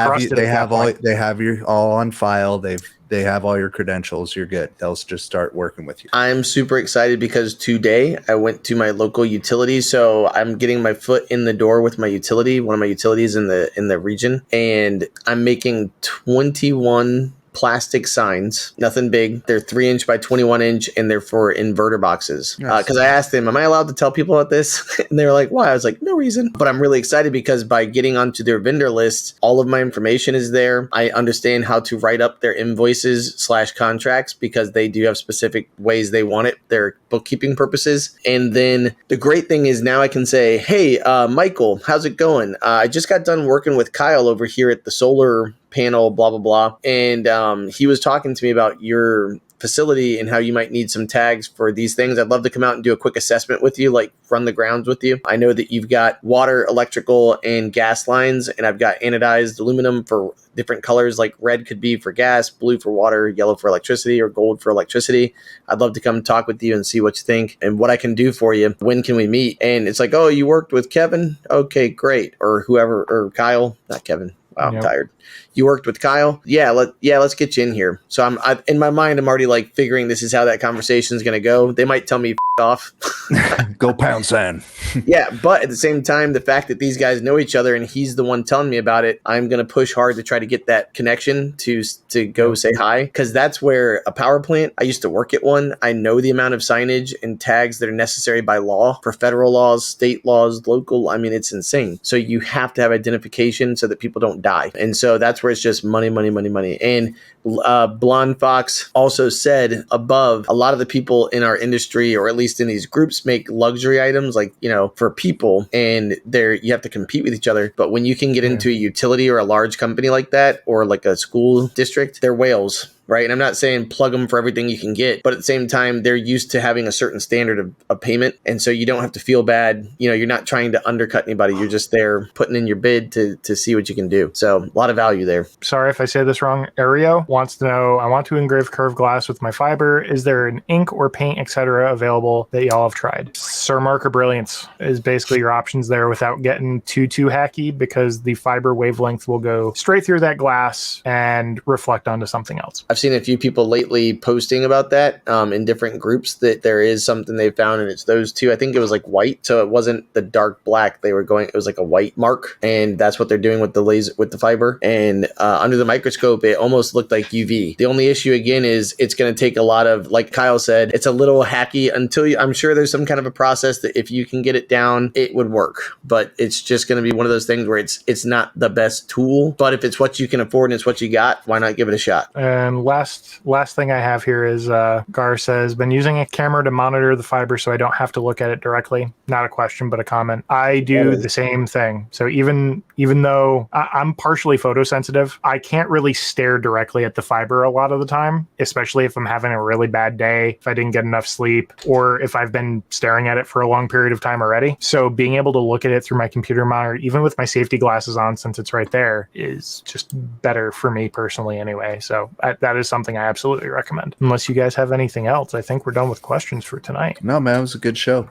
they have you all on file. They have all your credentials. You're good. They'll just start working with you. I'm super excited because today I went to my local utility. So I'm getting my foot in the door with my utility, one of my utilities in the region, and I'm making 21 plastic signs, nothing big. They're 3-inch by 21-inch, and they're for inverter boxes. Because I asked them, am I allowed to tell people about this? And they were like, why? I was like, no reason. But I'm really excited because by getting onto their vendor list, all of my information is there. I understand how to write up their invoices / contracts because they do have specific ways they want it, their bookkeeping purposes. And then the great thing is now I can say, hey, Michael, how's it going? I just got done working with Kyle over here at the solar panel, blah, blah, blah. And he was talking to me about your facility and how you might need some tags for these things, I'd love to come out and do a quick assessment with you, like run the grounds with you. I know that you've got water, electrical, and gas lines, and I've got anodized aluminum for different colors, like red could be for gas, blue for water, yellow for electricity, or gold for electricity. I'd love to come talk with you and see what you think and what I can do for you. When can we meet? And it's like, oh, you worked with Kevin? Okay, great. Or whoever, or Kyle, not Kevin. Wow, I'm tired. You worked with Kyle? Yeah, let's get you in here. So in my mind, I'm already like figuring this is how that conversation is going to go. They might tell me F off. Go pound sand. Yeah, but at the same time, the fact that these guys know each other and he's the one telling me about it, I'm going to push hard to try to get that connection to go say hi, because that's where a power plant, I used to work at one. I know the amount of signage and tags that are necessary by law for federal laws, state laws, local. I mean, it's insane. So you have to have identification so that people don't die. And so that's where it's just money, money, money, money. And Blonde Fox also said above, a lot of the people in our industry, or at least in these groups, make luxury items, like, you know, for people, and you have to compete with each other. But when you can get into a utility or a large company like that, or like a school district, they're whales. Right. And I'm not saying plug them for everything you can get, but at the same time, they're used to having a certain standard of payment. And so you don't have to feel bad. You know, you're not trying to undercut anybody. You're just there putting in your bid to see what you can do. So a lot of value there. Sorry if I say this wrong. Ario wants to know, I want to engrave curved glass with my fiber. Is there an ink or paint, etc. available that y'all have tried? Sir Marker Brilliance is basically your options there without getting too hacky, because the fiber wavelength will go straight through that glass and reflect onto something else. I've seen a few people lately posting about that in different groups, that there is something they found, and it's those two. I think it was like white, so it wasn't the dark black they were going. It was like a white mark, and that's what they're doing with the laser, with the fiber. And under the microscope, it almost looked like UV. The only issue again is it's going to take a lot of, like Kyle said, it's a little hacky until I'm sure there's some kind of a process that if you can get it down, it would work. But it's just going to be one of those things where it's not the best tool. But if it's what you can afford and it's what you got, why not give it a shot? Last thing I have here is Gar says, been using a camera to monitor the fiber so I don't have to look at it directly. Not a question, but a comment. I do the same thing. So even though I'm partially photosensitive, I can't really stare directly at the fiber a lot of the time, especially if I'm having a really bad day, if I didn't get enough sleep, or if I've been staring at it for a long period of time already. So being able to look at it through my computer monitor, even with my safety glasses on, since it's right there, is just better for me personally anyway. So that is something I absolutely recommend. Unless you guys have anything else, I think we're done with questions for tonight. No, man, it was a good show.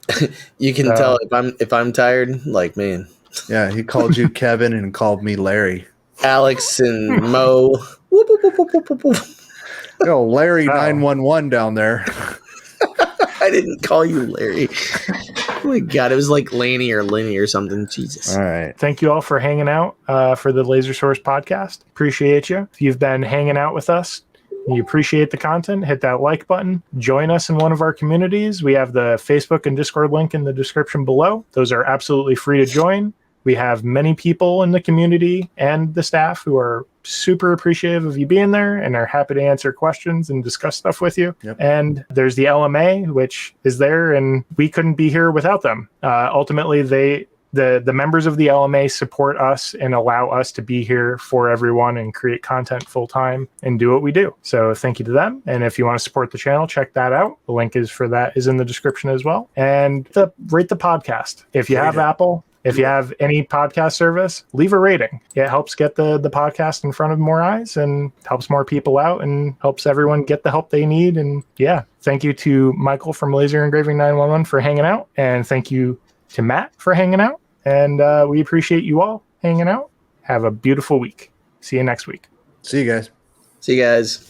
You can tell if I'm tired, like, man. Yeah, he called you Kevin and called me Larry. Alex and Mo. Whoop, whoop, whoop, whoop, whoop, whoop. Yo, Larry 911 down there. I didn't call you Larry. Oh my God, it was like Laney or Lenny or something. Jesus. All right. Thank you all for hanging out for the Laser Source podcast. Appreciate you. If you've been hanging out with us, you appreciate the content, hit that like button. Join us in one of our communities. We have the Facebook and Discord link in the description below. Those are absolutely free to join. We have many people in the community and the staff who are super appreciative of you being there and are happy to answer questions and discuss stuff with you. Yep. And there's the LMA, which is there, and we couldn't be here without them. Ultimately, the members of the LMA support us and allow us to be here for everyone and create content full time and do what we do. So thank you to them. And if you want to support the channel, check that out. The link is for that is in the description as well. And rate the podcast. If you have Apple, if you have any podcast service, leave a rating. It helps get the podcast in front of more eyes and helps more people out and helps everyone get the help they need. And yeah, thank you to Michael from Laser Engraving 911 for hanging out. And thank you to Matt for hanging out. And we appreciate you all hanging out. Have a beautiful week. See you next week. See you guys. See you guys.